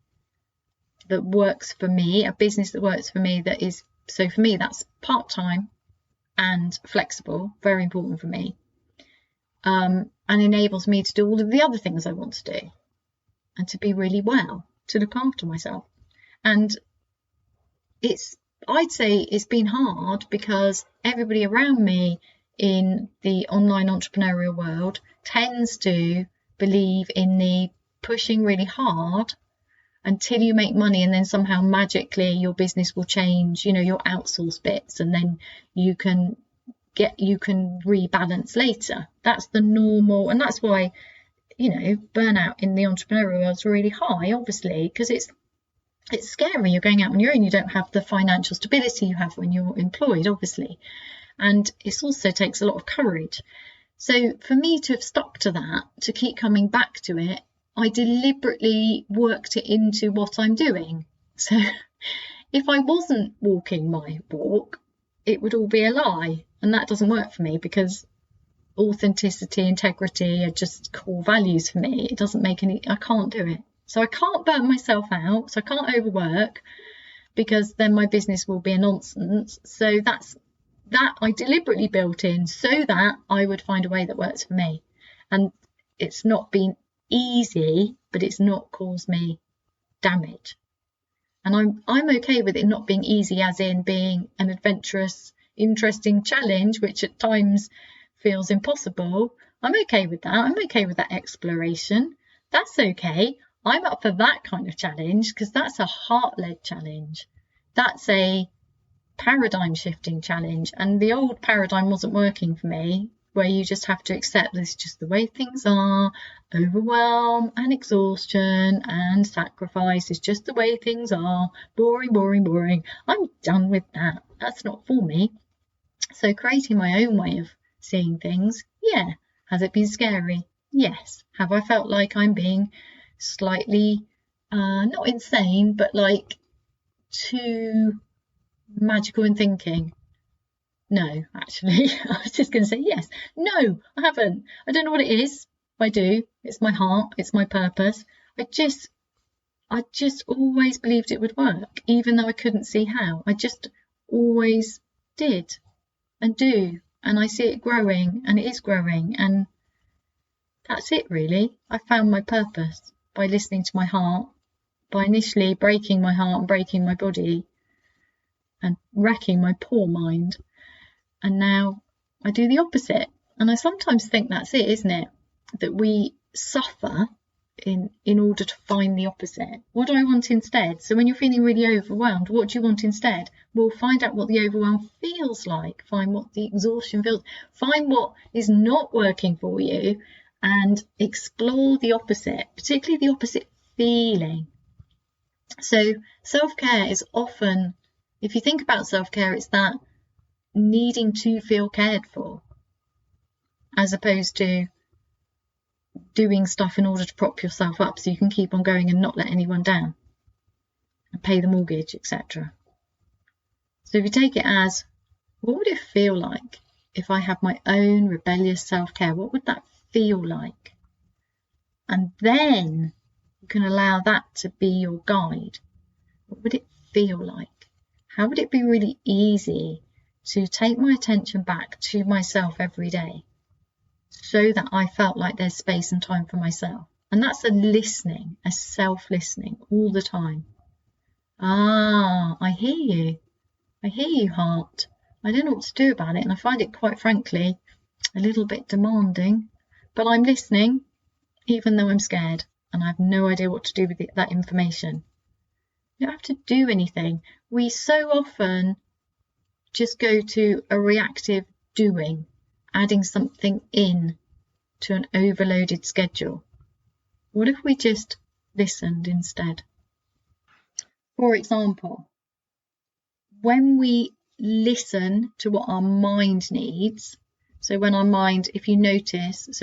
that works for me, a business that works for me, so for me that's part-time and flexible, very important for me, and enables me to do all of the other things I want to do and to be really well, to look after myself. And I'd say it's been hard because everybody around me in the online entrepreneurial world tends to believe in the pushing really hard until you make money, and then somehow magically your business will change, you'll outsource bits and then you can rebalance later. That's the normal, and that's why burnout in the entrepreneurial world is really high, obviously, because it's scary. You're going out on your own. You don't have the financial stability you have when you're employed, obviously. And it also takes a lot of courage. So for me to have stuck to that, to keep coming back to it, I deliberately worked it into what I'm doing. So if I wasn't walking my walk, it would all be a lie. And that doesn't work for me, because authenticity, integrity are just core values for me. It doesn't make I can't do it. So I can't burn myself out. So I can't overwork, because then my business will be a nonsense. So that I deliberately built in so that I would find a way that works for me. And it's not been easy, but it's not caused me damage. And I'm okay with it not being easy, as in being an adventurous, interesting challenge, which at times feels impossible. I'm okay with that. I'm okay with that exploration. That's okay. I'm up for that kind of challenge, because that's a heart-led challenge. That's a paradigm shifting challenge, and the old paradigm wasn't working for me, where you just have to accept this is just the way things are. Overwhelm and exhaustion and sacrifice is just the way things are. Boring, boring, boring. I'm done with that. That's not for me. So creating my own way of seeing things, yeah. Has it been scary? Yes. Have I felt like I'm being slightly not insane, but like too magical in thinking? No, actually. I was just going to say yes. No, I haven't. I don't know what it is. I do. It's my heart. It's my purpose. I just always believed it would work, even though I couldn't see how. I just always did and do. And I see it growing, and it is growing. And that's it, really. I found my purpose by listening to my heart, by initially breaking my heart and breaking my body and wrecking my poor mind. And now I do the opposite. And I sometimes think that's it, isn't it? That we suffer in order to find the opposite. What do I want instead? So when you're feeling really overwhelmed, what do you want instead? Well, find out what the overwhelm feels like. Find what the exhaustion feels. Find what is not working for you and explore the opposite, particularly the opposite feeling. So self-care is often, if you think about self-care, it's that needing to feel cared for, as opposed to doing stuff in order to prop yourself up so you can keep on going and not let anyone down and pay the mortgage, etc. So if you take it as, what would it feel like if I had my own rebellious self-care? What would that feel like? And then you can allow that to be your guide. What would it feel like? How would it be really easy to take my attention back to myself every day, so that I felt like there's space and time for myself? And that's a listening, a self-listening all the time. I hear you. I hear you, heart. I don't know what to do about it, and I find it, quite frankly, a little bit demanding. But I'm listening, even though I'm scared, and I have no idea what to do with that information. You don't have to do anything. We so often just go to a reactive doing, adding something in to an overloaded schedule. What if we just listened instead? For example, when we listen to what our mind needs, so when our mind, if you notice,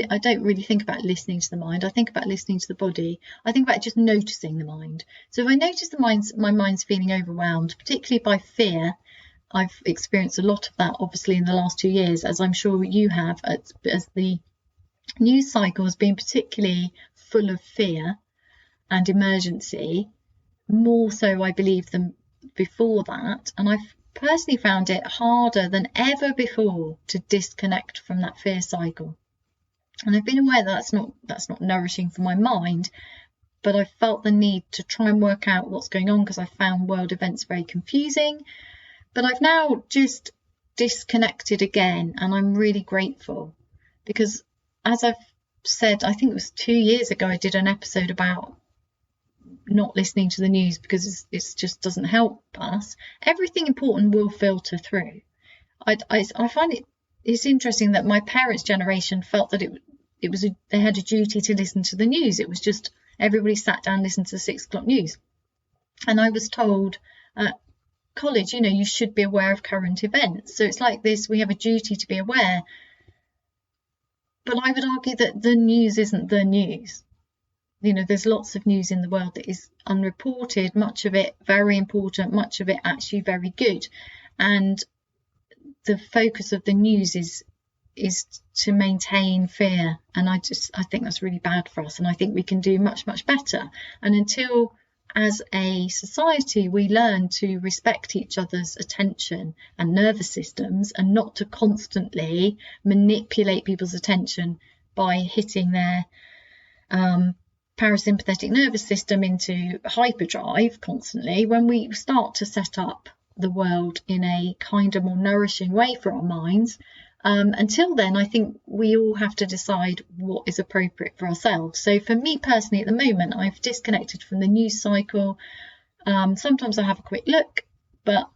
I don't really think about listening to the mind, I think about listening to the body, I think about just noticing the mind. So if I notice my mind's feeling overwhelmed, particularly by fear, I've experienced a lot of that, obviously, in the last 2 years, as I'm sure you have, as the news cycle has been particularly full of fear and emergency, more so, I believe, than before that. And I've personally found it harder than ever before to disconnect from that fear cycle. And I've been aware that that's not nourishing for my mind, but I felt the need to try and work out what's going on, because I found world events very confusing. But I've now just disconnected again, and I'm really grateful, because, as I've said, I think it was 2 years ago, I did an episode about not listening to the news because it just doesn't help us. Everything important will filter through. I find it's interesting that my parents' generation felt that they had a duty to listen to the news. It was just everybody sat down and listened to the 6 o'clock news. And I was told college, you should be aware of current events. So it's like this, we have a duty to be aware. But I would argue that the news isn't the news. There's lots of news in the world that is unreported, much of it very important, much of it actually very good. And the focus of the news is to maintain fear. And I think that's really bad for us. And I think we can do much, much better. And until, as a society, we learn to respect each other's attention and nervous systems, and not to constantly manipulate people's attention by hitting their parasympathetic nervous system into hyperdrive constantly, when we start to set up the world in a kinder, more nourishing way for our minds. Until then, I think we all have to decide what is appropriate for ourselves. So for me personally, at the moment, I've disconnected from the news cycle. Sometimes I have a quick look, but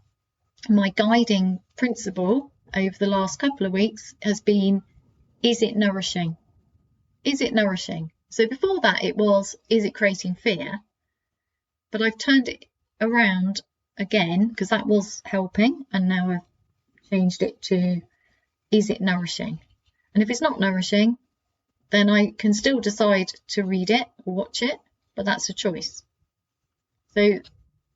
my guiding principle over the last couple of weeks has been, is it nourishing? Is it nourishing? So before that, it was, is it creating fear? But I've turned it around again, because that was helping, and now I've changed it to, is it nourishing? And if it's not nourishing, then I can still decide to read it or watch it, but that's a choice. So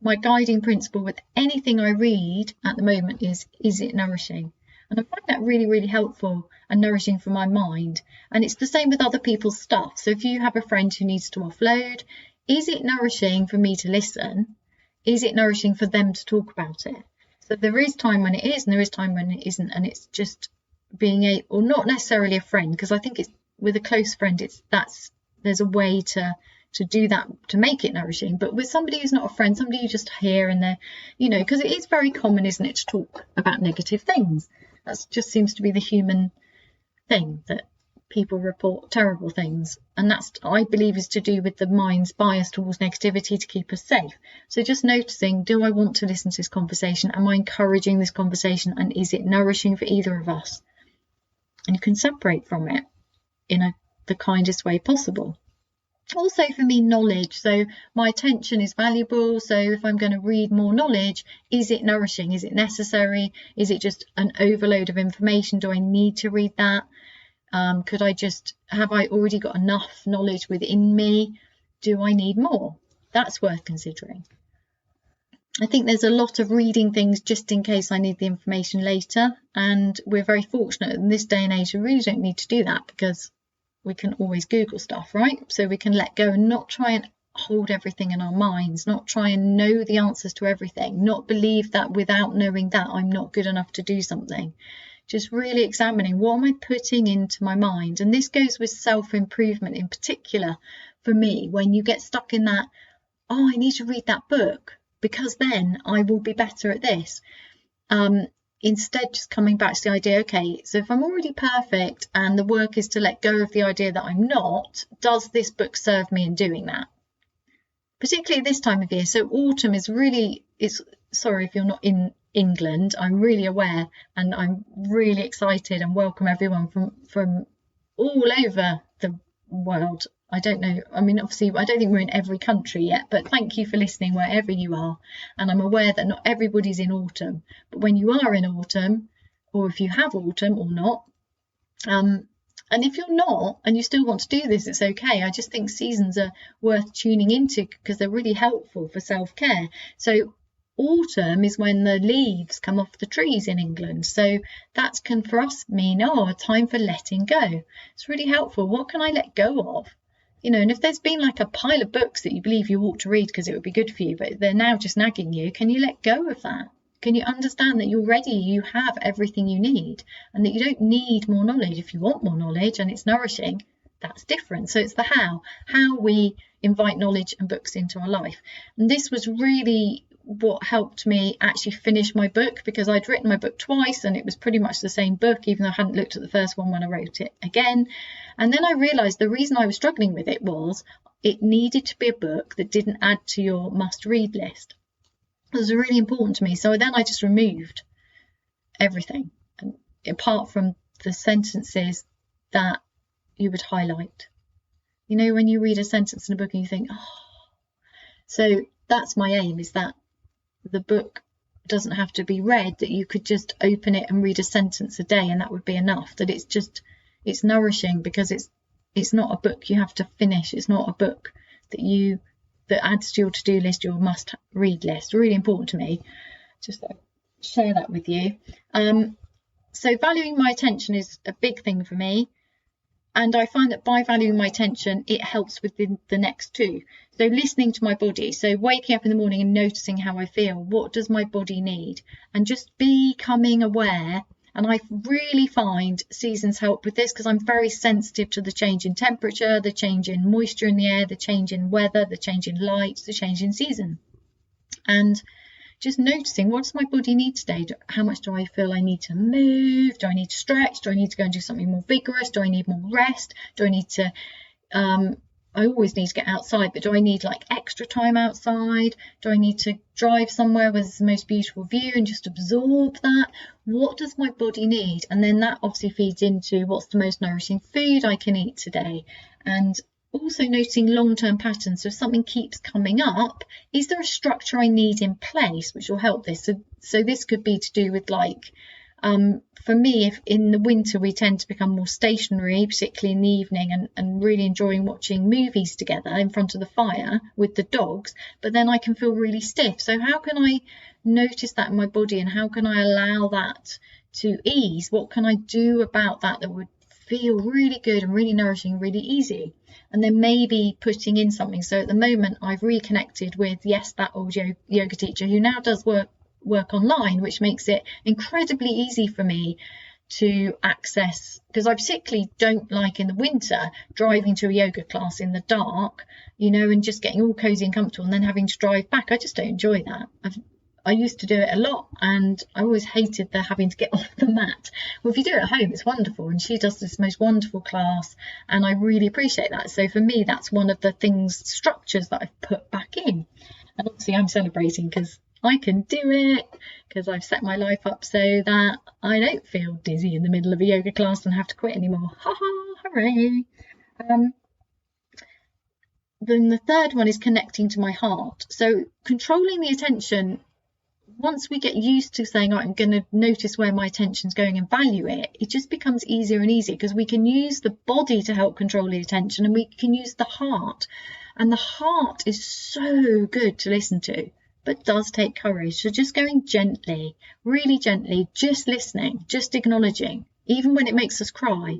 my guiding principle with anything I read at the moment is it nourishing? And I find that really, really helpful and nourishing for my mind. And it's the same with other people's stuff. So if you have a friend who needs to offload, is it nourishing for me to listen? Is it nourishing for them to talk about it? So there is time when it is, and there is time when it isn't. And it's just being or not necessarily a friend, because I think it's with a close friend, there's a way to to do that, to make it nourishing. But with somebody who's not a friend, somebody you just hear and they're, you know, because it is very common, isn't it, to talk about negative things. That just seems to be the human thing, that people report terrible things, and that's, I believe, is to do with the mind's bias towards negativity to keep us safe. So just noticing, do I want to listen to this conversation? Am I encouraging this conversation, and is it nourishing for either of us? And you can separate from it in the kindest way possible. Also for me, knowledge. So my attention is valuable. So if I'm going to read more knowledge, is it nourishing? Is it necessary? Is it just an overload of information? Do I need to read that? Have I already got enough knowledge within me? Do I need more? That's worth considering. I think there's a lot of reading things just in case I need the information later. And we're very fortunate in this day and age, we really don't need to do that because we can always Google stuff, right? So we can let go and not try and hold everything in our minds, not try and know the answers to everything, not believe that without knowing that I'm not good enough to do something. Just really examining, what am I putting into my mind? And this goes with self-improvement in particular for me, when you get stuck in that, oh, I need to read that book because then I will be better at this. Instead, just coming back to the idea, okay, so if I'm already perfect and the work is to let go of the idea that I'm not, does this book serve me in doing that? Particularly this time of year. So autumn is really, sorry if you're not in England, I'm really aware, and I'm really excited and welcome everyone from all over the world. I don't know, I mean, obviously I don't think we're in every country yet, but thank you for listening wherever you are. And I'm aware that not everybody's in autumn, but when you are in autumn, or if you have autumn or not, and if you're not and you still want to do this, it's okay. I just think seasons are worth tuning into because they're really helpful for self-care. So autumn is when the leaves come off the trees in England. So that can for us mean, a time for letting go. It's really helpful. What can I let go of? You know, and if there's been like a pile of books that you believe you ought to read because it would be good for you, but they're now just nagging you, can you let go of that? Can you understand that you're ready, you have everything you need, and that you don't need more knowledge? If you want more knowledge and it's nourishing, that's different. So it's the how we invite knowledge and books into our life. And this was really what helped me actually finish my book, because I'd written my book twice and it was pretty much the same book, even though I hadn't looked at the first one when I wrote it again. And then I realized the reason I was struggling with it was it needed to be a book that didn't add to your must read list. It was really important to me. So then I just removed everything, and apart from the sentences that you would highlight. You know, when you read a sentence in a book and you think, so that's my aim, is that the book doesn't have to be read, that you could just open it and read a sentence a day and that would be enough, that it's nourishing because it's not a book you have to finish. It's not a book that adds to your to-do list, your must read list. Really important to me. Just share that with you. So valuing my attention is a big thing for me. And I find that by valuing my attention, it helps with the next two. So listening to my body. So waking up in the morning and noticing how I feel. What does my body need? And just becoming aware. And I really find seasons help with this because I'm very sensitive to the change in temperature, the change in moisture in the air, the change in weather, the change in light, the change in season. And just noticing, what does my body need today? How much do I feel I need to move? Do I need to stretch? Do I need to go and do something more vigorous? Do I need more rest? Do I need to, I always need to get outside, but do I need like extra time outside? Do I need to drive somewhere where there's the most beautiful view and just absorb that? What does my body need? And then that obviously feeds into what's the most nourishing food I can eat today. And also noting long-term patterns. So if something keeps coming up, is there a structure I need in place which will help this? So this could be to do with like, for me, if in the winter we tend to become more stationary, particularly in the evening, and really enjoying watching movies together in front of the fire with the dogs, but then I can feel really stiff. So how can I notice that in my body, and how can I allow that to ease? What can I do about that would feel really good and really nourishing, really easy? And then maybe putting in something. So at the moment I've reconnected with, yes, that old yoga teacher who now does work online, which makes it incredibly easy for me to access, because I particularly don't like in the winter driving to a yoga class in the dark, and just getting all cozy and comfortable and then having to drive back. I just don't enjoy that. I used to do it a lot, and I always hated the having to get off the mat. Well, if you do it at home, it's wonderful, and she does this most wonderful class, and I really appreciate that. So for me, that's one of the structures that I've put back in. And obviously I'm celebrating because I can do it, because I've set my life up so that I don't feel dizzy in the middle of a yoga class and have to quit anymore. Ha ha, hooray. Then the third one is connecting to my heart. So controlling the attention, once we get used to saying, I'm going to notice where my attention's going and value it, it just becomes easier and easier, because we can use the body to help control the attention, and we can use the heart. And the heart is so good to listen to, but does take courage. So just going gently, really gently, just listening, just acknowledging, even when it makes us cry,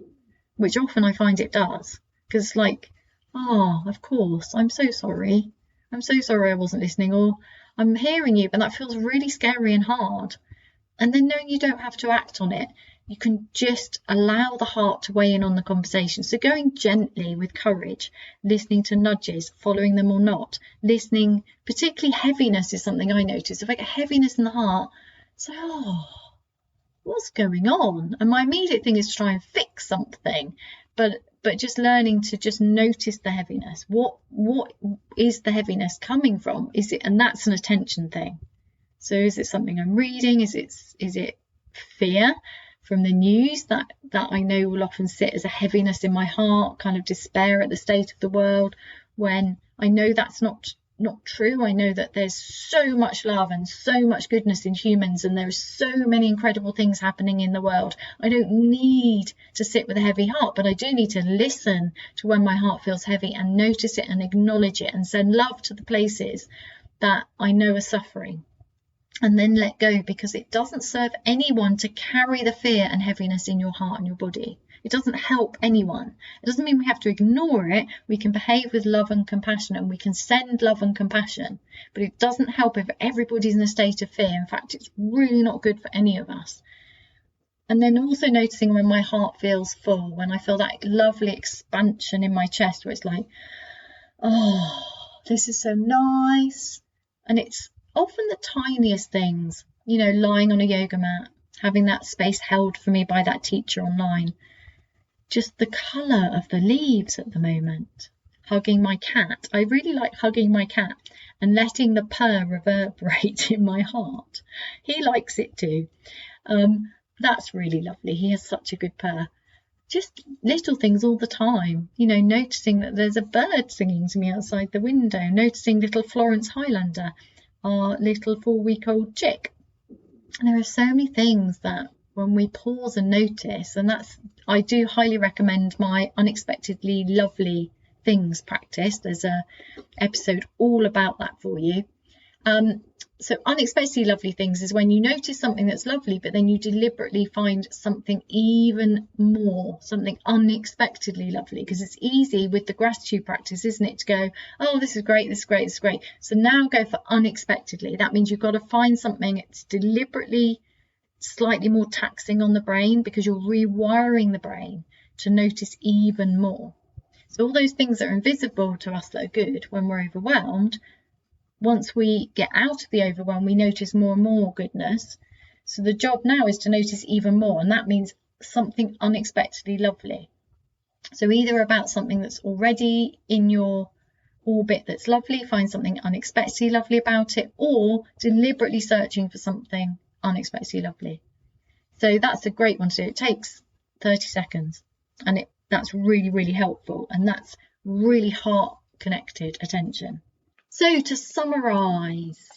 which often I find it does, because it's like, oh, of course, I'm so sorry. I'm so sorry I wasn't listening, or I'm hearing you, but that feels really scary and hard. And then knowing you don't have to act on it, you can just allow the heart to weigh in on the conversation. So going gently with courage, listening to nudges, following them or not, listening, particularly heaviness is something I notice. If I get heaviness in the heart, say, oh, what's going on? And my immediate thing is to try and fix something, but just learning to just notice the heaviness. What is the heaviness coming from? Is it, and that's an attention thing. So is it something I'm reading? Is it fear from the news that I know will often sit as a heaviness in my heart, kind of despair at the state of the world, when I know that's not true. I know that there's so much love and so much goodness in humans, and there's so many incredible things happening in the world. I don't need to sit with a heavy heart, but I do need to listen to when my heart feels heavy and notice it and acknowledge it and send love to the places that I know are suffering, and then let go, because it doesn't serve anyone to carry the fear and heaviness in your heart and your body. It doesn't help anyone. It doesn't mean we have to ignore it. We can behave with love and compassion, and we can send love and compassion, but it doesn't help if everybody's in a state of fear. In fact, it's really not good for any of us. And then also noticing when my heart feels full, when I feel that lovely expansion in my chest, where it's like, oh, this is so nice. And it's often the tiniest things, lying on a yoga mat, having that space held for me by that teacher online, just the colour of the leaves at the moment, hugging my cat. I really like hugging my cat and letting the purr reverberate in my heart. He likes it too. That's really lovely. He has such a good purr. Just little things all the time, noticing that there's a bird singing to me outside the window, noticing little Florence Highlander, our little 4-week-old chick. And there are so many things that when we pause and notice, and I do highly recommend my Unexpectedly Lovely Things practice. There's a episode all about that for you. So unexpectedly lovely things is when you notice something that's lovely, but then you deliberately find something even more, something unexpectedly lovely, because it's easy with the gratitude practice, isn't it, to go, oh, this is great, this is great, this is great. So now go for unexpectedly. That means you've got to find something that's deliberately slightly more taxing on the brain, because you're rewiring the brain to notice even more. So all those things that are invisible to us that are good when we're overwhelmed, once we get out of the overwhelm, we notice more and more goodness. So the job now is to notice even more, and that means something unexpectedly lovely. So either about something that's already in your orbit that's lovely, find something unexpectedly lovely about it, or deliberately searching for something unexpectedly lovely. So that's a great one to do. It takes 30 seconds, and that's really, really helpful, and that's really heart connected attention. So to summarise,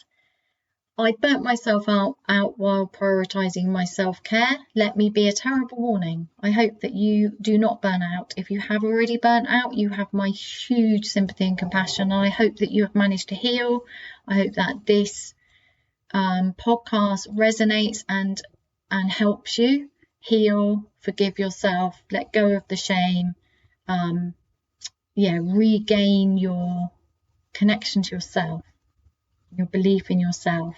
I burnt myself out while prioritising my self-care. Let me be a terrible warning. I hope that you do not burn out. If you have already burnt out, you have my huge sympathy and compassion. I hope that you have managed to heal. I hope that this podcast resonates and helps you heal, forgive yourself, let go of the shame, regain your connection to yourself, your belief in yourself.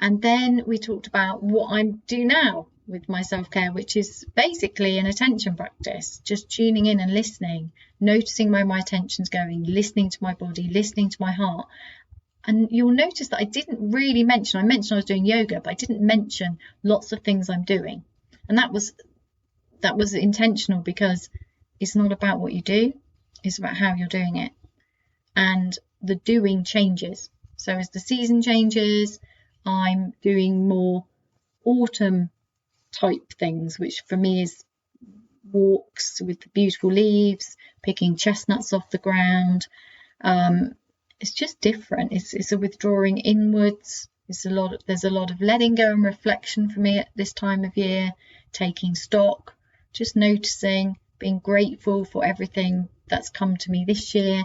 And then we talked about what I do now. with my self-care, which is basically an attention practice, just tuning in and listening, noticing where my attention's going, listening to my body, listening to my heart. And you'll notice that I didn't really mention, I mentioned I was doing yoga, but I didn't mention lots of things I'm doing. And that was intentional, because it's not about what you do, it's about how you're doing it. And the doing changes. So as the season changes, I'm doing more autumn type things, which for me is walks with the beautiful leaves, picking chestnuts off the ground. It's just different. It's a withdrawing inwards. There's a lot of letting go and reflection for me at this time of year, taking stock, just noticing, being grateful for everything that's come to me this year,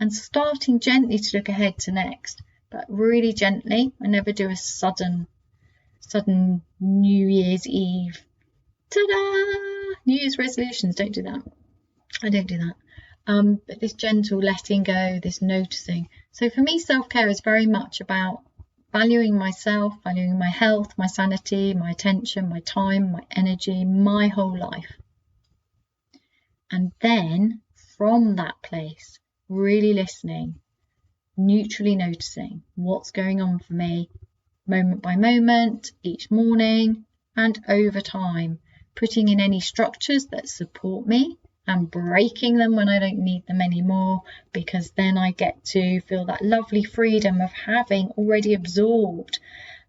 and starting gently to look ahead to next, but really gently. I never do a sudden New Year's Eve, ta-da, New Year's resolutions. Don't do that. I don't do that. But this gentle letting go, this noticing. So for me, self-care is very much about valuing myself, valuing my health, my sanity, my attention, my time, my energy, my whole life. And then from that place, really listening, neutrally noticing what's going on for me, moment by moment, each morning, and over time, putting in any structures that support me and breaking them when I don't need them anymore, because then I get to feel that lovely freedom of having already absorbed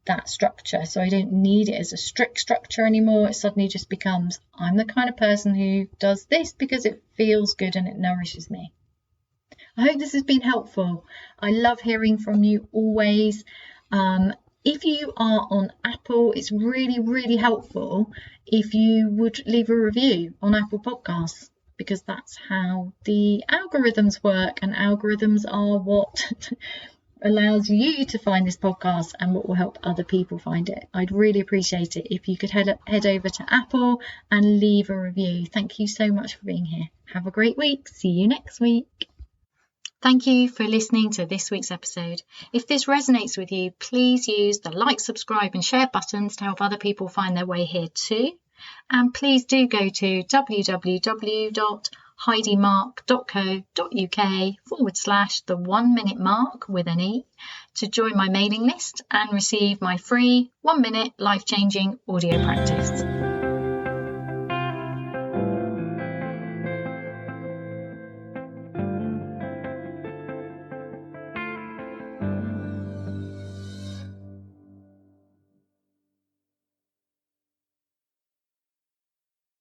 that structure. So I don't need it as a strict structure anymore. It suddenly just becomes, I'm the kind of person who does this because it feels good and it nourishes me. I hope this has been helpful. I love hearing from you always. If you are on Apple, it's really, really helpful if you would leave a review on Apple Podcasts, because that's how the algorithms work, and algorithms are what allows you to find this podcast and what will help other people find it. I'd really appreciate it if you could head over to Apple and leave a review. Thank you so much for being here. Have a great week. See you next week. Thank you for listening to this week's episode. If this resonates with you, please use the like, subscribe and share buttons to help other people find their way here too. And please do go to www.heidimark.co.uk/the 1 minute mark with an E to join my mailing list and receive my free 1 minute life-changing audio practice.